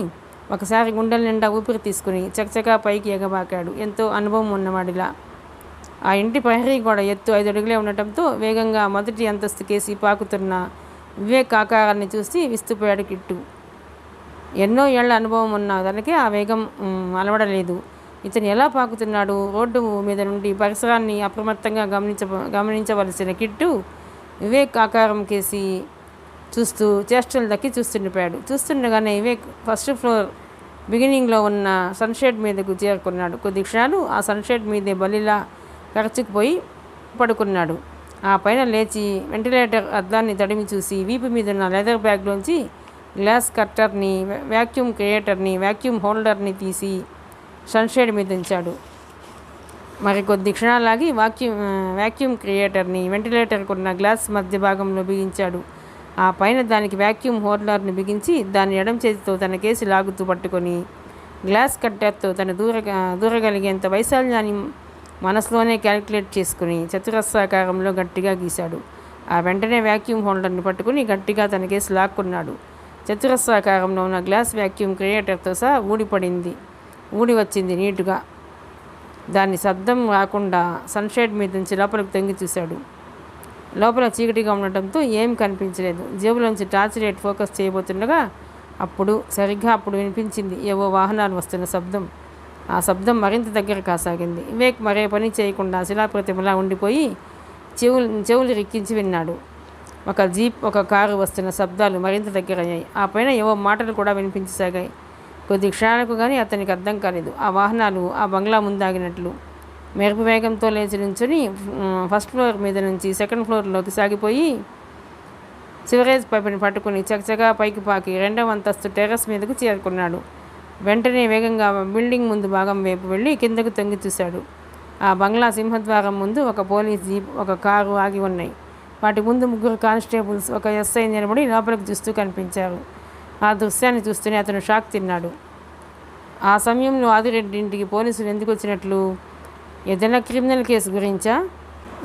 ఒకసారి గుండెల నిండా ఊపిరి తీసుకుని చకచకా పైకి ఎగబాకాడు ఎంతో అనుభవం ఉన్నవాడిలా. ఆ ఇంటి ప్రహరీ గోడ ఎత్తు 5 అడుగులే ఉండటంతో వేగంగా మొదటి అంతస్తు కేసి పాకుతున్న వివేక్ ఆకారాన్ని చూసి విస్తుపోయాడు కిట్టు. ఎన్నో ఏళ్ల అనుభవం ఉన్న తనకి ఆ వేగం అలవడలేదు. ఇతను ఎలా పాకుతున్నాడు? రోడ్డు మీద నుండి పరిసరాన్ని అప్రమత్తంగా గమనించవలసిన కిట్టు వివేక్ ఆకారం కేసి చూస్తూ చేష్టలు దక్కి చూస్తుండిపోయాడు. చూస్తుండగానే వివేక్ ఫస్ట్ ఫ్లోర్ బిగినింగ్లో ఉన్న సన్షెడ్ మీదకు చేరుకున్నాడు. కొద్ది క్షణాలు ఆ సన్షెడ్ మీదే బలిలా కరచుకుపోయి పడుకున్నాడు. ఆ పైన లేచి వెంటిలేటర్ అద్దాన్ని తడిమి చూసి వీపు మీద ఉన్న లెదర్ బ్యాగ్లోంచి గ్లాస్ కట్టర్ని, వ్యాక్యూమ్ క్రియేటర్ని, వ్యాక్యూమ్ హోల్డర్ని తీసి సన్షెడ్ మీద ఉంచాడు. మరి కొద్ది క్షణాలాగి వ్యాక్యూమ్ క్రియేటర్ని వెంటిలేటర్కున్న గ్లాస్ మధ్య భాగంలో బిగించాడు. ఆ పైన దానికి వ్యాక్యూమ్ హోల్డర్ని బిగించి దాన్ని ఎడం చేతితో తన కేసి లాగుతూ పట్టుకొని గ్లాస్ కట్టర్తో తన దూరగలిగేంత వైశాల్యాన్ని మనసులోనే క్యాలిక్యులేట్ చేసుకుని చతురస్రాకారంలో గట్టిగా గీశాడు. ఆ వెంటనే వ్యాక్యూమ్ హోల్డర్ని పట్టుకుని గట్టిగా తన కేసి లాక్కున్నాడు. చతురస్రాకారంలో ఉన్న గ్లాస్ వ్యాక్యూమ్ క్రియేటర్తో సహా ఊడి వచ్చింది నీటుగా. దాన్ని శబ్దం రాకుండా సన్షేడ్ మీద నుంచి లోపలికి తొంగి చూశాడు. లోపల చీకటిగా ఉండటంతో ఏం కనిపించలేదు. జేబులోంచి టార్చ్ లైట్ ఫోకస్ చేయబోతుండగా సరిగ్గా అప్పుడు వినిపించింది ఏవో వాహనాలు వస్తున్న శబ్దం. ఆ శబ్దం మరింత దగ్గర కాసాగింది. వివేక్ మరే పని చేయకుండా శిలాప్రతిమలా ఉండిపోయి చెవులు రిక్కించి విన్నాడు. ఒక జీప్, ఒక కారు వస్తున్న శబ్దాలు మరింత దగ్గర అయ్యాయి. ఆ పైన ఏవో మాటలు కూడా వినిపించసాగాయి. కొద్ది క్షణాలకు కానీ అతనికి అర్థం కాలేదు ఆ వాహనాలు ఆ బంగ్లా ముందాగినట్లు. మెరుపు వేగంతో లేచి నుంచుని ఫస్ట్ ఫ్లోర్ మీద నుంచి సెకండ్ ఫ్లోర్లోకి సాగిపోయి సివరేజ్ పైపుని పట్టుకుని చకచకా పైకి పాకి 2వ అంతస్తు టెర్రస్ మీదకు చేరుకున్నాడు. వెంటనే వేగంగా బిల్డింగ్ ముందు భాగం వైపు వెళ్ళి కిందకు తొంగి చూశాడు. ఆ బంగ్లా సింహద్వారం ముందు ఒక పోలీస్ జీప్, ఒక కారు ఆగి ఉన్నాయి. వాటి ముందు 3 కానిస్టేబుల్స్, ఒక ఎస్ఐ నిలబడి లోపలికి చూస్తూ కనిపించారు. ఆ దృశ్యాన్ని చూస్తూనే అతను షాక్ తిన్నాడు. ఆ సమయంలో ఆదిరెడ్డి ఇంటికి పోలీసులు ఎందుకు వచ్చినట్లు? ఏదైనా క్రిమినల్ కేసు గురించా?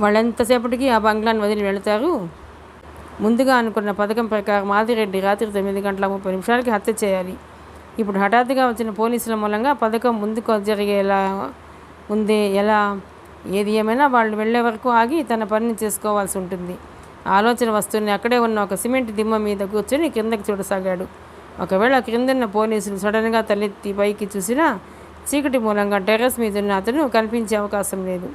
వాళ్ళెంతసేపటికి ఆ బంగ్లాను వదిలి వెళతారు? ముందుగా అనుకున్న పథకం ప్రకారం ఆదిరెడ్డి రాత్రి 9:30 హత్య చేయాలి. ఇప్పుడు హఠాత్తుగా వచ్చిన పోలీసుల మూలంగా పథకం ముందుకు జరిగేలా ఉందే ఎలా? ఏది ఏమైనా వాళ్ళు వెళ్లే వరకు ఆగి తన పనిని చేసుకోవాల్సి ఉంటుంది. ఆలోచన వస్తువుని అక్కడే ఉన్న ఒక సిమెంట్ దిమ్మ మీద కూర్చొని కిందకి చూడసాగాడు. ఒకవేళ క్రిందన్న పోలీసులు సడన్గా తలెత్తి పైకి చూసినా చీకటి మూలంగా టెర్రస్ మీదున్న అతను కనిపించే అవకాశం లేదు.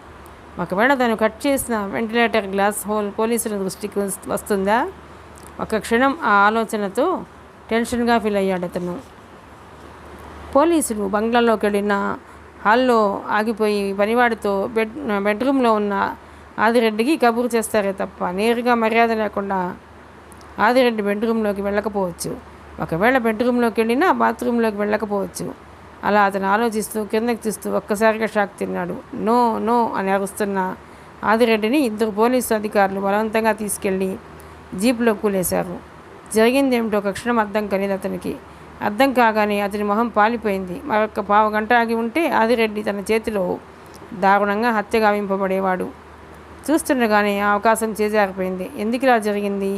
ఒకవేళ తను కట్ చేసిన వెంటిలేటర్ గ్లాస్ హోల్ పోలీసుల దృష్టికి వస్తుందా? ఒక క్షణం ఆ ఆలోచనతో టెన్షన్గా ఫీల్ అయ్యాడు అతను. పోలీసులు బంగ్లాలోకి వెళ్ళిన హాల్లో ఆగిపోయి పనివాడితో బెడ్రూమ్లో ఉన్న ఆదిరెడ్డికి కబురు చేస్తారే తప్ప నేరుగా మర్యాద లేకుండా ఆదిరెడ్డి బెడ్రూమ్లోకి వెళ్ళకపోవచ్చు. ఒకవేళ బెడ్రూమ్లోకి వెళ్ళినా బాత్రూంలోకి వెళ్ళకపోవచ్చు. అలా అతను ఆలోచిస్తూ కిందకి చూస్తూ ఒక్కసారిగా షాక్ తిన్నాడు. నో నో అని అరుస్తున్న ఆదిరెడ్డిని 2 పోలీసు అధికారులు బలవంతంగా తీసుకెళ్ళి జీప్లో కూలేశారు. జరిగిందేమిటో ఒక క్షణం అర్థం కాలేదు అతనికి. అర్థం కాగానే అతని మొహం పాలిపోయింది. మరొక పావు గంట ఆగి ఉంటే ఆదిరెడ్డి తన చేతిలో దారుణంగా హత్య గావింపబడేవాడు. చూస్తుండగానే ఆ అవకాశం చేజారిపోయింది. ఎందుకు ఇలా జరిగింది?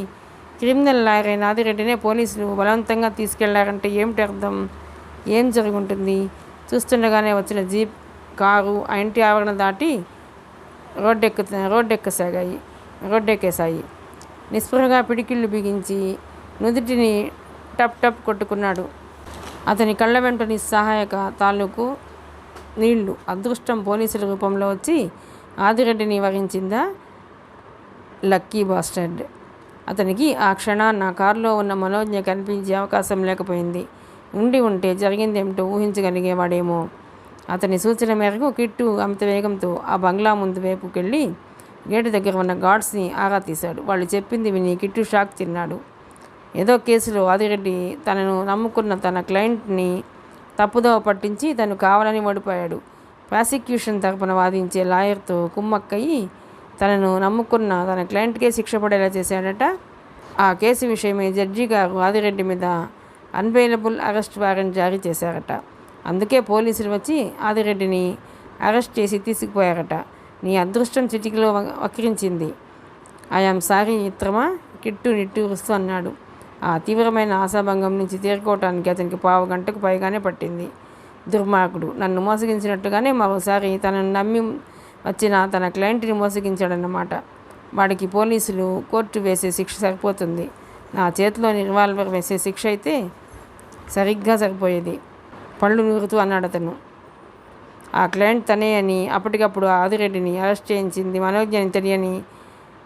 క్రిమినల్ లాయర్ అయిన ఆదిరెడ్డినే పోలీసులు బలవంతంగా తీసుకెళ్లారంటే ఏమిటి అర్థం? ఏం జరుగుంటుంది? చూస్తుండగానే వచ్చిన జీప్, కారు ఆ ఇంటి ఆవరణ దాటి రోడ్డెక్కేశాయి. నిస్పృహగా పిడికిళ్ళు బిగించి నుదుటిని టప్ టప్ కొట్టుకున్నాడు. అతని కళ్ళ వెంట నిస్సహాయక తాలూకు నీళ్లు. అదృష్టం పోలీసుల రూపంలో వచ్చి ఆదిరెడ్డిని వరించిందా? Lucky bastard. అతనికి ఆ క్షణాన కారులో ఉన్న మనోజ్ఞ కనిపించే అవకాశం లేకపోయింది. ఉండి ఉంటే జరిగిందేమిటో ఊహించగలిగేవాడేమో. అతని సూచన మేరకు కిట్టు అంత వేగంతో ఆ బంగ్లా ముందు వైపుకెళ్ళి గేటు దగ్గర ఉన్న గార్డ్స్ని ఆరా తీశాడు. వాళ్ళు చెప్పింది విని కిట్టు షాక్ తిన్నాడు. ఏదో కేసులో ఆదిరెడ్డి తనను నమ్ముకున్న తన క్లయింట్ని తప్పుదోవ పట్టించి తను కావాలని ఓడిపోయాడు. ప్రాసిక్యూషన్ తరపున వాదించే లాయర్తో కుమ్మక్కయ్యి తనను నమ్ముకున్న తన క్లయింట్కే శిక్ష పడేలా చేశాడట. ఆ కేసు విషయమే జడ్జి గారు ఆదిరెడ్డి మీద అన్బెయిలబుల్ అరెస్ట్ వారెంట్ జారీ చేశారట. అందుకే పోలీసులు వచ్చి ఆదిరెడ్డిని అరెస్ట్ చేసి తీసుకుపోయారట. నీ అదృష్టం చిటికలో వక్రించింది. ఐఆమ్ సారీ మిత్రమా, కిట్టు నిట్టూరుస్తూ అన్నాడు. ఆ తీవ్రమైన ఆశాభంగం నుంచి తేరుకోవటానికి అతనికి పావు గంటకు పైగానే పట్టింది. దుర్మార్గుడు నన్ను మోసగించినట్టుగానే మరోసారి తనను నమ్మి వచ్చిన తన క్లయింట్ని మోసగించాడన్నమాట. వాడికి పోలీసులు కోర్టు వేసే శిక్ష సరిపోతుంది. నా చేతిలోని రివాల్వర్ వేసే శిక్ష అయితే సరిగ్గా సరిపోయేది. పళ్ళు నూరుతూ అన్నాడు అతను. ఆ క్లయింట్ తనే అని అప్పటికప్పుడు ఆదిరెడ్డిని అరెస్ట్ చేయించింది మనోజ్ఞని తెలియని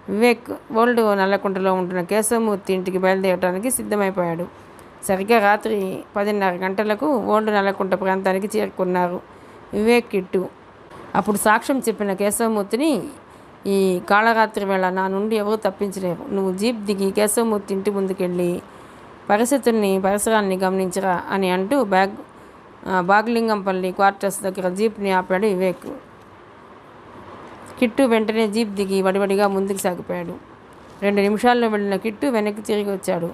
వివేక్ ఓల్డ్ నల్లకుంటలో ఉంటున్న కేశవమూర్తి ఇంటికి బయలుదేరడానికి సిద్ధమైపోయాడు. సరిగ్గా రాత్రి 10:30 గంటలకు ఓల్డ్ నల్లకుంట ప్రాంతానికి చేరుకున్నారు వివేక్, కిట్టు. అప్పుడు సాక్ష్యం చెప్పిన కేశవమూర్తిని ఈ కాళరాత్రి వేళ నా నుండి ఎవరూ తప్పించలేరు. నువ్వు జీప్ దిగి కేశవమూర్తి ఇంటి ముందుకెళ్ళి పరిసరాన్ని గమనించరా అని అంటూ బాగ్లింగంపల్లి క్వార్టర్స్ దగ్గర జీప్ని ఆపాడు వివేక్. కిట్టు వెంటనే జీప్ దిగి వడివడిగా ముందుకు సాగిపోయాడు. 2 నిమిషాల్లో వెళ్ళిన కిట్టు వెనక్కి తిరిగి వచ్చాడు.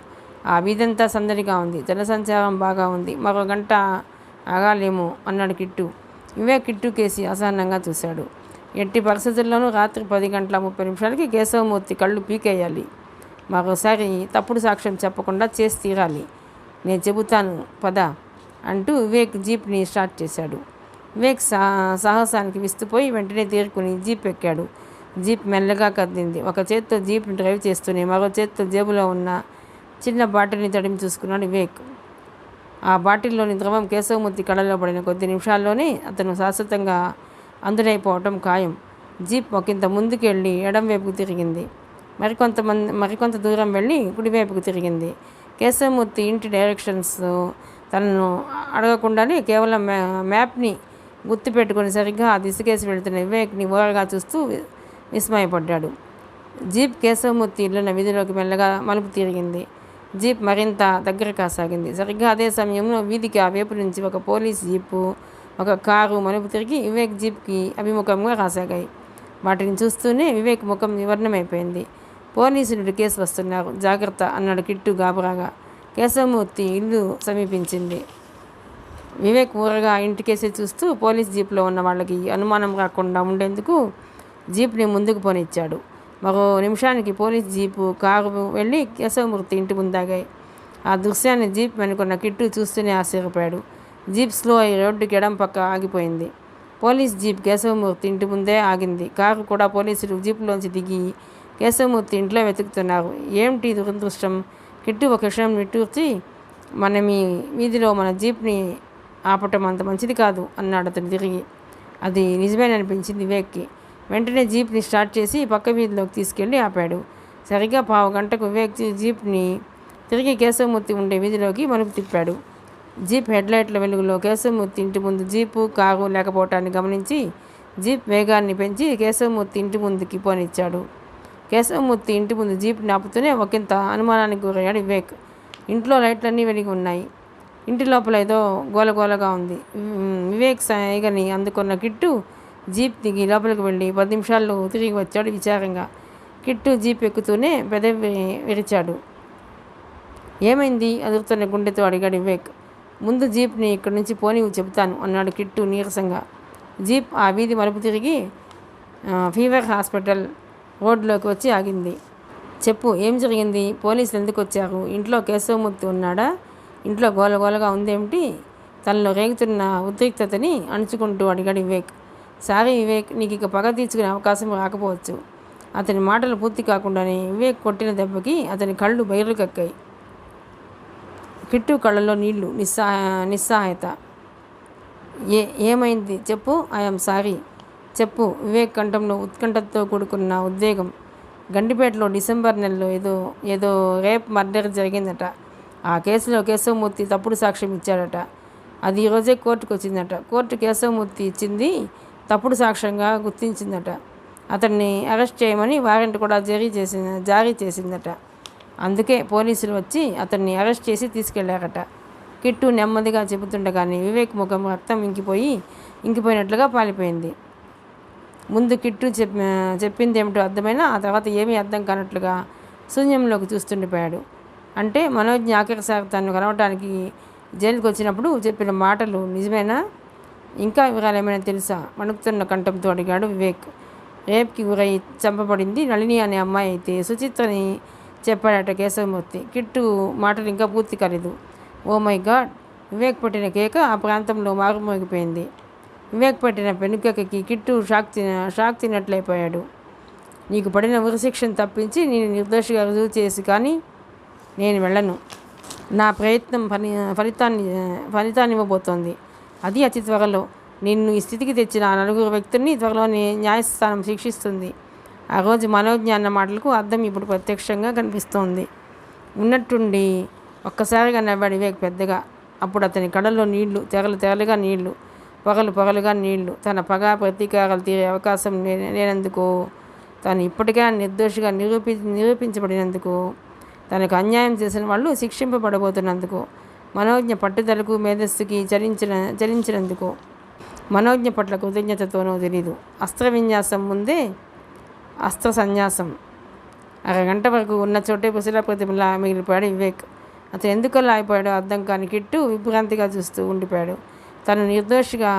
ఆ వీధంతా సందడిగా ఉంది, జనసంచారం బాగా ఉంది. మరో గంట ఆగాలేమో అన్నాడు కిట్టు. వివేక్ కిట్టు కేసి అసహనంగా చూశాడు. ఎట్టి పరిస్థితుల్లోనూ రాత్రి 10:30 కేశవమూర్తి కళ్ళు పీకేయాలి. మరోసారి తప్పుడు సాక్ష్యం చెప్పకుండా చేసి తీరాలి. నేను చెబుతాను పద అంటూ వివేక్ జీప్ని స్టార్ట్ చేశాడు. వివేక్ సాహసానికి విస్తుపోయి వెంటనే తేరుకుని జీప్ ఎక్కాడు. జీప్ మెల్లగా కదిలింది. ఒక చేత్తో జీప్ని డ్రైవ్ చేస్తూనే మరో చేత్తో జేబులో ఉన్న చిన్న బాటిల్ని తడిమి చూసుకున్నాడు వివేక్. ఆ బాటిల్లోని ద్రవం కేశవమూర్తి కళ్ళలో పడిన కొద్ది నిమిషాల్లోనే అతను శాశ్వతంగా అందునైపోవటం ఖాయం. జీప్ ఒకంత ముందుకు వెళ్ళి ఎడం వైపుకు తిరిగింది. మరికొంత దూరం వెళ్ళి కుడివైపుకు తిరిగింది. కేశవమూర్తి ఇంటి డైరెక్షన్స్ తనను అడగకుండానే కేవలం మ్యాప్ని గుర్తుపెట్టుకుని సరిగ్గా ఆ దిశకేసి వెళుతున్న వివేక్ని ఓరగా చూస్తూ విస్మయపడ్డాడు. జీప్ కేశవమూర్తి ఇల్లున్న వీధిలోకి మెల్లగా మలుపు తిరిగింది. జీప్ మరింత దగ్గర కాసాగింది. సరిగ్గా అదే సమయంలో వీధికి ఆ వైపు నుంచి ఒక పోలీస్ జీపు, ఒక కారు మలుపు తిరిగి వివేక్ జీప్కి అభిముఖంగా రాసాగాయి. వాటిని చూస్తూనే వివేక్ ముఖం వివర్ణమైపోయింది. పోలీసులు కేసు వస్తున్నారు, జాగ్రత్త అన్నాడు కిట్టు గాబరాగా. కేశవమూర్తి ఇల్లు సమీపించింది. వివేక్ ఊరగా ఇంటికేసి చూస్తూ పోలీస్ జీప్లో ఉన్న వాళ్ళకి అనుమానం రాకుండా ఉండేందుకు జీప్ని ముందుకు పోనిచ్చాడు. మరో నిమిషానికి పోలీస్ జీపు కారు వెళ్ళి కేశవమూర్తి ఇంటి ముందాగాయి. ఆ దృశ్యాన్ని జీప్ వెనుకున్న కిట్టు చూస్తూనే ఆశ్చర్యపోయాడు. జీప్ స్లో అయి రోడ్డుకి ఎడం పక్క ఆగిపోయింది. పోలీస్ జీప్ కేశవమూర్తి ఇంటి ముందే ఆగింది. కారు కూడా పోలీసులు జీపులోంచి దిగి కేశవమూర్తి ఇంట్లో వెతుకుతున్నారు. ఏమిటి దురదృష్టం? కిట్టు ఒక క్షణం నిట్టూర్చి, మన మీ వీధిలో మన జీప్ని ఆపటం అంత మంచిది కాదు అన్నాడు అతను తిరిగి. అది నిజమేననిపించింది వివేక్కి. వెంటనే జీప్ని స్టార్ట్ చేసి పక్క వీధిలోకి తీసుకెళ్ళి ఆపాడు. సరిగ్గా 15 గంటకు వివేక్ జీప్ని తిరిగి కేశవమూర్తి ఉండే వీధిలోకి మలుపు తిప్పాడు. జీప్ హెడ్లైట్ల వెలుగులో కేశవమూర్తి ఇంటి ముందు జీపు కారు లేకపోవటాన్ని గమనించి జీప్ వేగాన్ని పెంచి కేశవమూర్తి ఇంటి ముందుకి పోనిచ్చాడు. కేశవమూర్తి ఇంటి ముందు జీప్ని ఆపుతూనే ఒకంత అనుమానానికి గురయ్యాడు వివేక్. ఇంట్లో లైట్లన్నీ వెలిగి ఉన్నాయి. ఇంటి లోపల ఏదో గోలగోలగా ఉంది. వివేక్ సైగని అందుకున్న కిట్టు జీప్ దిగి లోపలికి వెళ్ళి 10 నిమిషాల్లో తిరిగి వచ్చాడు విచారంగా. కిట్టు జీప్ ఎక్కుతూనే పెదవి విరిచాడు. ఏమైంది? అదురుతున్న గుండెతో అడిగాడు వివేక్. ముందు జీప్ని ఇక్కడి నుంచి పోనీ చెబుతాను అన్నాడు కిట్టు నీరసంగా. జీప్ ఆ వీధి మలుపు తిరిగి ఫీవర్ హాస్పిటల్ రోడ్లోకి వచ్చి ఆగింది. చెప్పు, ఏం జరిగింది? పోలీసులు ఎందుకు వచ్చారు? ఇంట్లో కేశవమూర్తి ఉన్నాడా? ఇంట్లో గోలగోలగా ఉందేమిటి? తనలో రేగుతున్న ఉద్రిక్తతని అణుచుకుంటూ అడిగాడు వివేక్. సారీ వివేక్, నీకు ఇక పగ తీర్చుకునే అవకాశం రాకపోవచ్చు. అతని మాటలు పూర్తి కాకుండానే వివేక్ కొట్టిన దెబ్బకి అతని కళ్ళు బయలు కక్కాయి. కిట్టు కళ్ళలో నీళ్లు, నిస్సహాయత. ఏమైంది చెప్పు? ఐఎమ్ సారీ చెప్పు. వివేక్ కంఠంలో ఉత్కంఠతో కూడుకున్న ఉద్వేగం. గండిపేటలో డిసెంబర్ నెలలో ఏదో రేప్ మర్డర్ జరిగిందట. ఆ కేసులో కేశవమూర్తి తప్పుడు సాక్ష్యం ఇచ్చాడట. అది ఈరోజే కోర్టుకు వచ్చిందట. కోర్టు కేశవమూర్తి ఇచ్చింది తప్పుడు సాక్ష్యంగా గుర్తించిందట. అతన్ని అరెస్ట్ చేయమని వారెంట్ కూడా జారీ చేసిందట. అందుకే పోలీసులు వచ్చి అతన్ని అరెస్ట్ చేసి తీసుకెళ్లారట. కిట్టు నెమ్మదిగా చెబుతుండగానే వివేక్ ముఖం రక్తం ఇంకిపోయినట్లుగా పాలిపోయింది. ముందు కిట్టు చెప్పింది ఏమిటో అర్థమైనా ఆ తర్వాత ఏమీ అర్థం కానట్లుగా శూన్యంలోకి చూస్తుండిపోయాడు. అంటే మనోజ్ఞ ఆఖరిసారి తను కలవటానికి జైలుకి వచ్చినప్పుడు చెప్పిన మాటలు నిజమేనా? ఇంకా వివరాలు ఏమైనా తెలుసా? వణుకుతున్న కంఠంతో అడిగాడు వివేక్. రేప్కి గురై చంపబడింది నళిని అనే అమ్మాయి అయితే సుచిత్రని చెప్పాడట కేశవమూర్తి. కిట్టు మాటలు ఇంకా పూర్తి కాలేదు. Oh my God! వివేక్ పెట్టిన కేక ఆ ప్రాంతంలో మారుమోగిపోయింది. వివేక్ పెట్టిన పెనుకేకకి కిట్టు షాక్ తిన్నట్లయిపోయాడు. నీకు పడిన ఉరిశిక్షను తప్పించి నేను నిర్దోషిగా రుజువు చేసి కానీ నేను వెళ్ళను. నా ప్రయత్నం ఫలితాన్ని ఇవ్వబోతోంది. అది అతి త్వరలో. నిన్ను ఈ స్థితికి తెచ్చిన 4 వ్యక్తుల్ని త్వరలోనే న్యాయస్థానం శిక్షిస్తుంది. ఆ రోజు మనోజ్ఞ అన్న మాటలకు అర్థం ఇప్పుడు ప్రత్యక్షంగా కనిపిస్తోంది. ఉన్నట్టుండి ఒక్కసారిగా నవ్వాడు వివేక్ పెద్దగా. అప్పుడు అతని కళ్ళల్లో నీళ్లు, తెరలుగా నీళ్లు, పొగలుగా నీళ్లు. తన పగ ప్రతీకారాలు తీరే అవకాశం లేనందుకు, తాను ఇప్పటికే నిర్దోషిగా నిరూపించబడినందుకు, తనకు అన్యాయం చేసిన వాళ్ళు శిక్షింపబడబోతున్నందుకు, మనోజ్ఞ పట్టుదలకు మేధస్సుకి చలించినందుకు, మనోజ్ఞ పట్ల కృతజ్ఞతతోనో తెలీదు. అస్త్ర విన్యాసం ముందే అస్త్ర సన్యాసం. అరగంట వరకు ఉన్న చోటే పుసిల ప్రతిమలా మిగిలిపోయాడు వివేక్. అతను ఎందుకలా అయిపోయాడో అర్థం కాని కిట్టు విభ్రాంతిగా చూస్తూ ఉండిపోయాడు. తను నిర్దోషిగా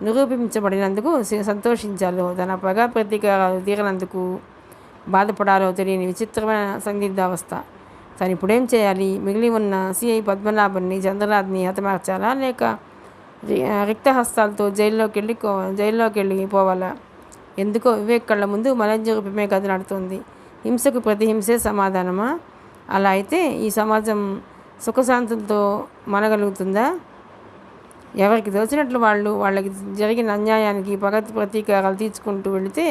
నిరూపించబడినందుకు సంతోషించాలో, తన పగ ప్రతీకారాలు తీరనందుకు బాధపడాలో తెలియని విచిత్రమైన సందిగ్ధావస్థ. తను ఇప్పుడేం చేయాలి? మిగిలి ఉన్న సిఐ పద్మనాభన్ని, చంద్రనాథ్ని హతమార్చాలా, లేక రిక్తహస్తాలతో జైల్లోకి వెళ్ళిపోవాలా? ఎందుకో వివేక్ కళ్ళ ముందు మనోజ్ఞ రూపమే కదలాడుతోంది. హింసకు ప్రతి హింసే సమాధానమా? అలా అయితే ఈ సమాజం సుఖశాంతులతో మనగలుగుతుందా? ఎవరికి తోచినట్లు వాళ్ళకి జరిగిన అన్యాయానికి పగ ప్రతీకారాలు తీర్చుకుంటూ వెళితే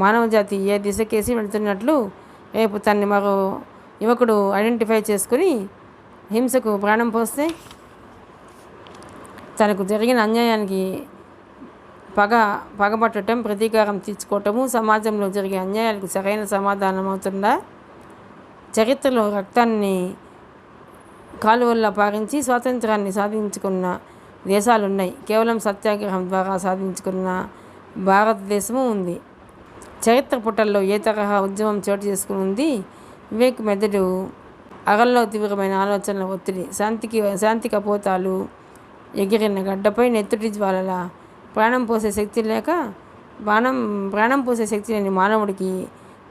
మానవజాతి ఏ దిశకేసి వెళుతున్నట్లు రేపు తన్ని మరో యువకుడు ఐడెంటిఫై చేసుకుని హింసకు ప్రాణం పోస్తే తనకు జరిగిన అన్యాయానికి పగబట్టడం, ప్రతీకారం తీర్చుకోవటము సమాజంలో జరిగే అన్యాయాలకు సరైన సమాధానం అవుతుందా? చరిత్రలో రక్తాన్ని కాలువల్లో పారించి స్వాతంత్రాన్ని సాధించుకున్న దేశాలున్నాయి. కేవలం సత్యాగ్రహం ద్వారా సాధించుకున్న భారతదేశము ఉంది. చరిత్ర పుటల్లో ఏ తరహా ఉద్యమం చోటు చేసుకుని ఉంది? వివేక్ మెదడు అగల్లో తీవ్రమైన ఆలోచనల ఒత్తిడి, శాంతి కపోతాలు ఎగిరిన గడ్డపై నెత్తుటి జ్వాలల ప్రాణం పోసే శక్తి లేక ప్రాణం పోసే శక్తి లేని మానవుడికి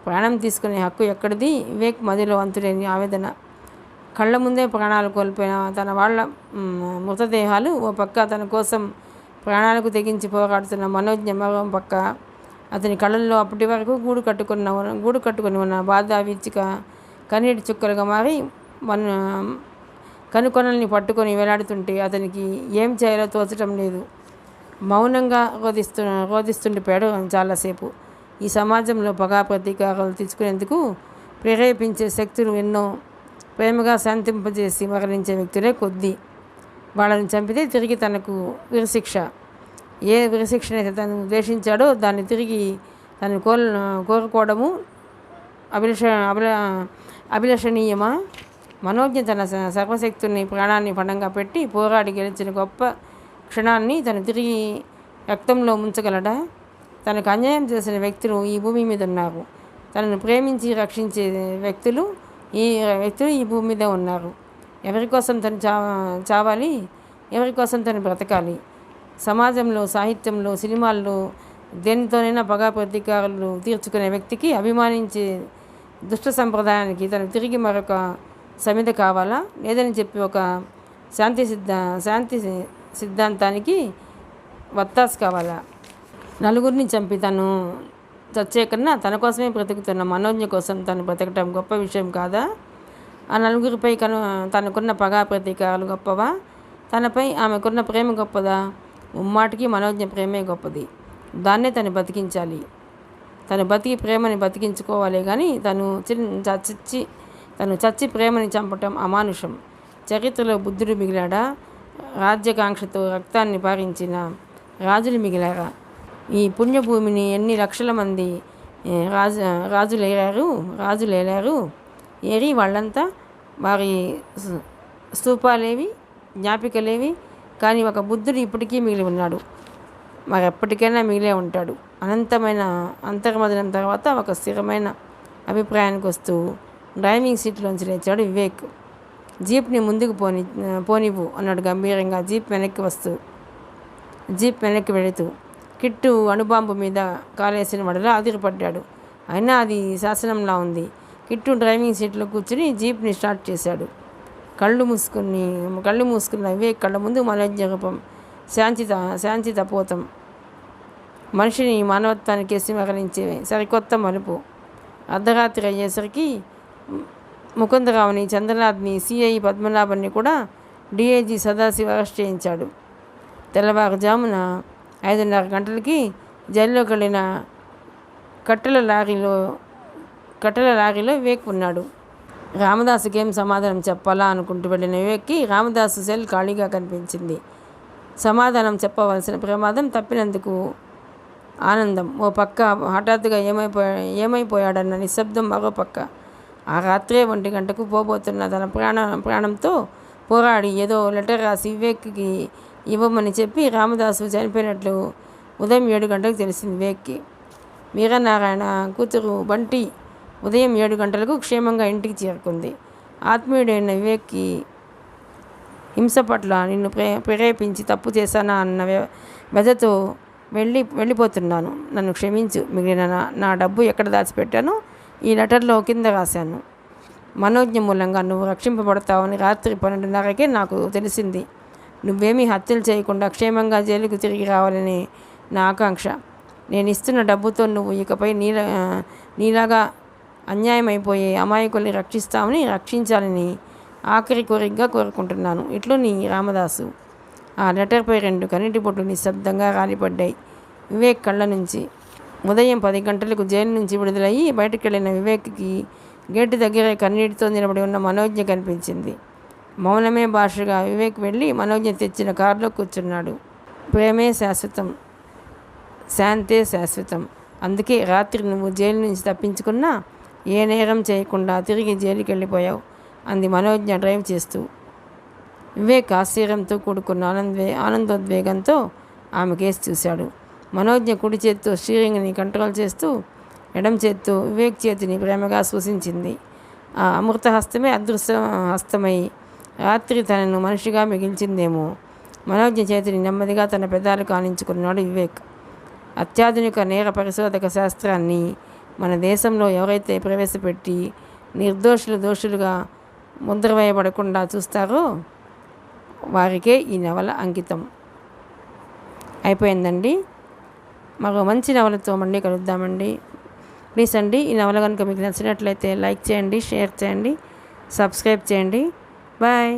ప్రాణం తీసుకునే హక్కు ఎక్కడిది? వివేక్ మదిలో అంతులేని ఆవేదన. కళ్ళ ముందే ప్రాణాలు కోల్పోయిన తన వాళ్ళ మృతదేహాలు ఓ పక్క, తన కోసం ప్రాణాలకు తెగించి పోరాడుతున్న మనోజ్ఞ మరో పక్క. అతని కళ్ళల్లో అప్పటి వరకు గూడు కట్టుకుని ఉన్న బాధ, వీచిక కన్నీటి చుక్కలుగా మారి కనుకొనల్ని పట్టుకొని వేలాడుతుంటే అతనికి ఏం చేయాలో తోచటం లేదు. మౌనంగా రోధిస్తుండిపోయాడు చాలాసేపు. ఈ సమాజంలో పగా ప్రతీకారాలు తీసుకునేందుకు ప్రేరేపించే శక్తులు ఎన్నో. ప్రేమగా శాంతింపజేసి మరణించే వ్యక్తులే కొద్ది. వాళ్ళని చంపితే తిరిగి తనకు విరశిక్ష. ఏ విరశిక్షనైతే తను ద్వేషించాడో దాన్ని తిరిగి తను కోరుకోవడము అభిలషణీయమా? మనోజ్ఞ తన సర్వశక్తుల్ని ప్రాణాన్ని పణంగా పెట్టి పోరాడి గెలిచిన గొప్ప క్షణాన్ని తను తిరిగి రక్తంలో ముంచగలడా? తనకు అన్యాయం చేసిన వ్యక్తులు ఈ భూమి మీద ఉన్నారు. తనను ప్రేమించి రక్షించే వ్యక్తులు ఈ భూమి మీద ఉన్నారు. ఎవరి కోసం తను చావాలి? ఎవరి కోసం తను బ్రతకాలి? సమాజంలో, సాహిత్యంలో, సినిమాల్లో దేనితోనైనా పగా ప్రతీకారాలు తీర్చుకునే వ్యక్తికి, అభిమానించే దుష్ట సంప్రదాయానికి తను తిరిగి మరొక సమిధ కావాలా? లేదని చెప్పి ఒక శాంతి సిద్ధాంతానికి వత్తాసు కావాలా? నలుగురిని చంపి తను చచ్చే కన్నా తన కోసమే బ్రతుకుతున్న మనోజ్ఞ కోసం తను బ్రతకటం గొప్ప విషయం కాదా? ఆ నలుగురిపై తనకున్న పగా ప్రతీకారాలు గొప్పవా? తనపై ఆమెకున్న ప్రేమ గొప్పదా? ముమ్మాటికి మనోజ్ఞ ప్రేమే గొప్పది. దాన్నే తను బతికించాలి. తను బతికి ప్రేమని బతికించుకోవాలి కానీ తను చచ్చి ప్రేమని చంపటం అమానుషం. చరిత్రలో బుద్ధుడు మిగిలాడా? రాజ్యకాంక్షతో రక్తాన్ని పారించిన రాజులు మిగిలారా? ఈ పుణ్యభూమిని ఎన్ని లక్షల మంది రాజులేరారు. ఏరి వాళ్ళంతా వారి స్తూపాలేవి, జ్ఞాపికలేవి. కానీ ఒక బుద్ధుడు ఇప్పటికీ మిగిలి ఉన్నాడు. మరి ఎప్పటికైనా మిగిలే ఉంటాడు. అనంతమైన అంతర్మదనం తర్వాత ఒక స్థిరమైన అభిప్రాయానికి వస్తూ డ్రైవింగ్ సీట్లోంచి లేచాడు వివేక్. జీప్ని ముందుకు పోనివ్వు అన్నాడు గంభీరంగా జీప్ వెనక్కి వెళుతూ. కిట్టు అణుబాంబు మీద కాలేసిన వడలా అదిరిపడ్డాడు. అయినా అది శాసనంలా ఉంది. కిట్టు డ్రైవింగ్ సీట్లో కూర్చుని జీప్ని స్టార్ట్ చేశాడు. కళ్ళు మూసుకున్న వివేక్ కళ్ళ ముందు మనోజ్ఞ రూపం, శాంతి తపోతం, మనిషిని మానవత్వానికి స్మరించే సరికొత్త మలుపు. అర్ధరాత్రి అయ్యేసరికి ముకుందరావుని, చంద్రనాథ్ని, సిఐ పద్మనాభన్ని కూడా డిఐజీ సదాశివ అరెస్ట్ చేయించాడు. తెల్లవారుజామున 5:30 గంటలకి జైల్లోకి వెళ్ళిన కట్టెల లారీలో వివేక్ ఉన్నాడు. రామదాసుకి ఏం సమాధానం చెప్పాలా అనుకుంటూ వెళ్ళిన వివేక్కి రామదాసు సెల్ ఖాళీగా కనిపించింది. సమాధానం చెప్పవలసిన ప్రమాదం తప్పినందుకు ఆనందం ఓ పక్క, హఠాత్తుగా ఏమైపోయాడన్న నిశ్శబ్దం మరో పక్క. ఆ రాత్రే 1 గంటకు పోబోతున్న తన ప్రాణంతో పోరాడి ఏదో లెటర్ రాసి వివేక్కి ఇవ్వమని చెప్పి రామదాసు చనిపోయినట్లు ఉదయం 7 గంటలకు తెలిసింది వివేక్కి. వీరనారాయణ కూతురు బంటి ఉదయం 7 గంటలకు క్షేమంగా ఇంటికి చేరుకుంది. ఆత్మీయుడైన వివేక్కి హింస పట్ల నిన్ను ప్రేరేపించి తప్పు చేశానా అన్న వ్యధతో వెళ్ళిపోతున్నాను. నన్ను క్షమించు. మిగిలిన నా డబ్బు ఎక్కడ దాచిపెట్టానో ఈ లెటర్లో కింద రాశాను. మనోజ్ఞ మూలంగా నువ్వు రక్షింపబడతావని రాత్రి 12:30కే నాకు తెలిసింది. నువ్వేమీ హత్యలు చేయకుండా క్షేమంగా జైలుకు తిరిగి రావాలని నా ఆకాంక్ష. నేను ఇస్తున్న డబ్బుతో నువ్వు ఇకపై నీలాగా అన్యాయమైపోయే అమాయకుల్ని రక్షించాలని ఆఖరి కోరికగా కోరుకుంటున్నాను. ఇట్లు నీ రామదాసు. ఆ లెటర్పై 2 కన్నీటి బొట్లు నిశ్శబ్దంగా రాలిపడ్డాయి వివేక్ కళ్ళ నుంచి. ఉదయం 10 గంటలకు జైలు నుంచి విడుదలయ్యి బయటకు వెళ్ళిన వివేక్కి గేటు దగ్గరే కన్నీటితో నిలబడి ఉన్న మనోజ్ఞ కనిపించింది. మౌనమే భాషగా వివేక్ వెళ్ళి మనోజ్ఞ తెచ్చిన కారులో కూర్చున్నాడు. ప్రేమే శాశ్వతం, శాంతే శాశ్వతం. అందుకే రాత్రి నువ్వు జైలు నుంచి తప్పించుకున్నా ఏ నేరం చేయకుండా తిరిగి జైలుకి వెళ్ళిపోయావు అంది మనోజ్ఞ డ్రైవ్ చేస్తూ. వివేక్ ఆశ్చర్యంతో కూడుకున్న ఆనందోద్వేగంతో ఆమె కేసు చూశాడు. మనోజ్ఞ కుడి చేతితో స్టీరింగ్ని కంట్రోల్ చేస్తూ ఎడం చేత్తో వివేక్ చేతిని ప్రేమగా స్పృశించింది. ఆ అమృత హస్తమే అదృశ్య హస్తమై రాత్రి తనను మనిషిగా మిగిల్చిందేమో. మనోజ్ఞ చేతిని నెమ్మదిగా తన పెదాలకు ఆనించుకున్నాడు వివేక్. అత్యాధునిక నేర పరిశోధక శాస్త్రాన్ని మన దేశంలో ఎవరైతే ప్రవేశపెట్టి నిర్దోషులు దోషులుగా ముద్ర వేయబడకుండా చూస్తారో వారికే ఈ నవల అంకితం. అయిపోయిందండి. మరో మంచి నవలతో మళ్ళీ కలుద్దామండి. ప్లీజ్ అండి, ఈ నవల కనుక మీకు నచ్చినట్లయితే లైక్ చేయండి, షేర్ చేయండి, సబ్స్క్రైబ్ చేయండి. బాయ్.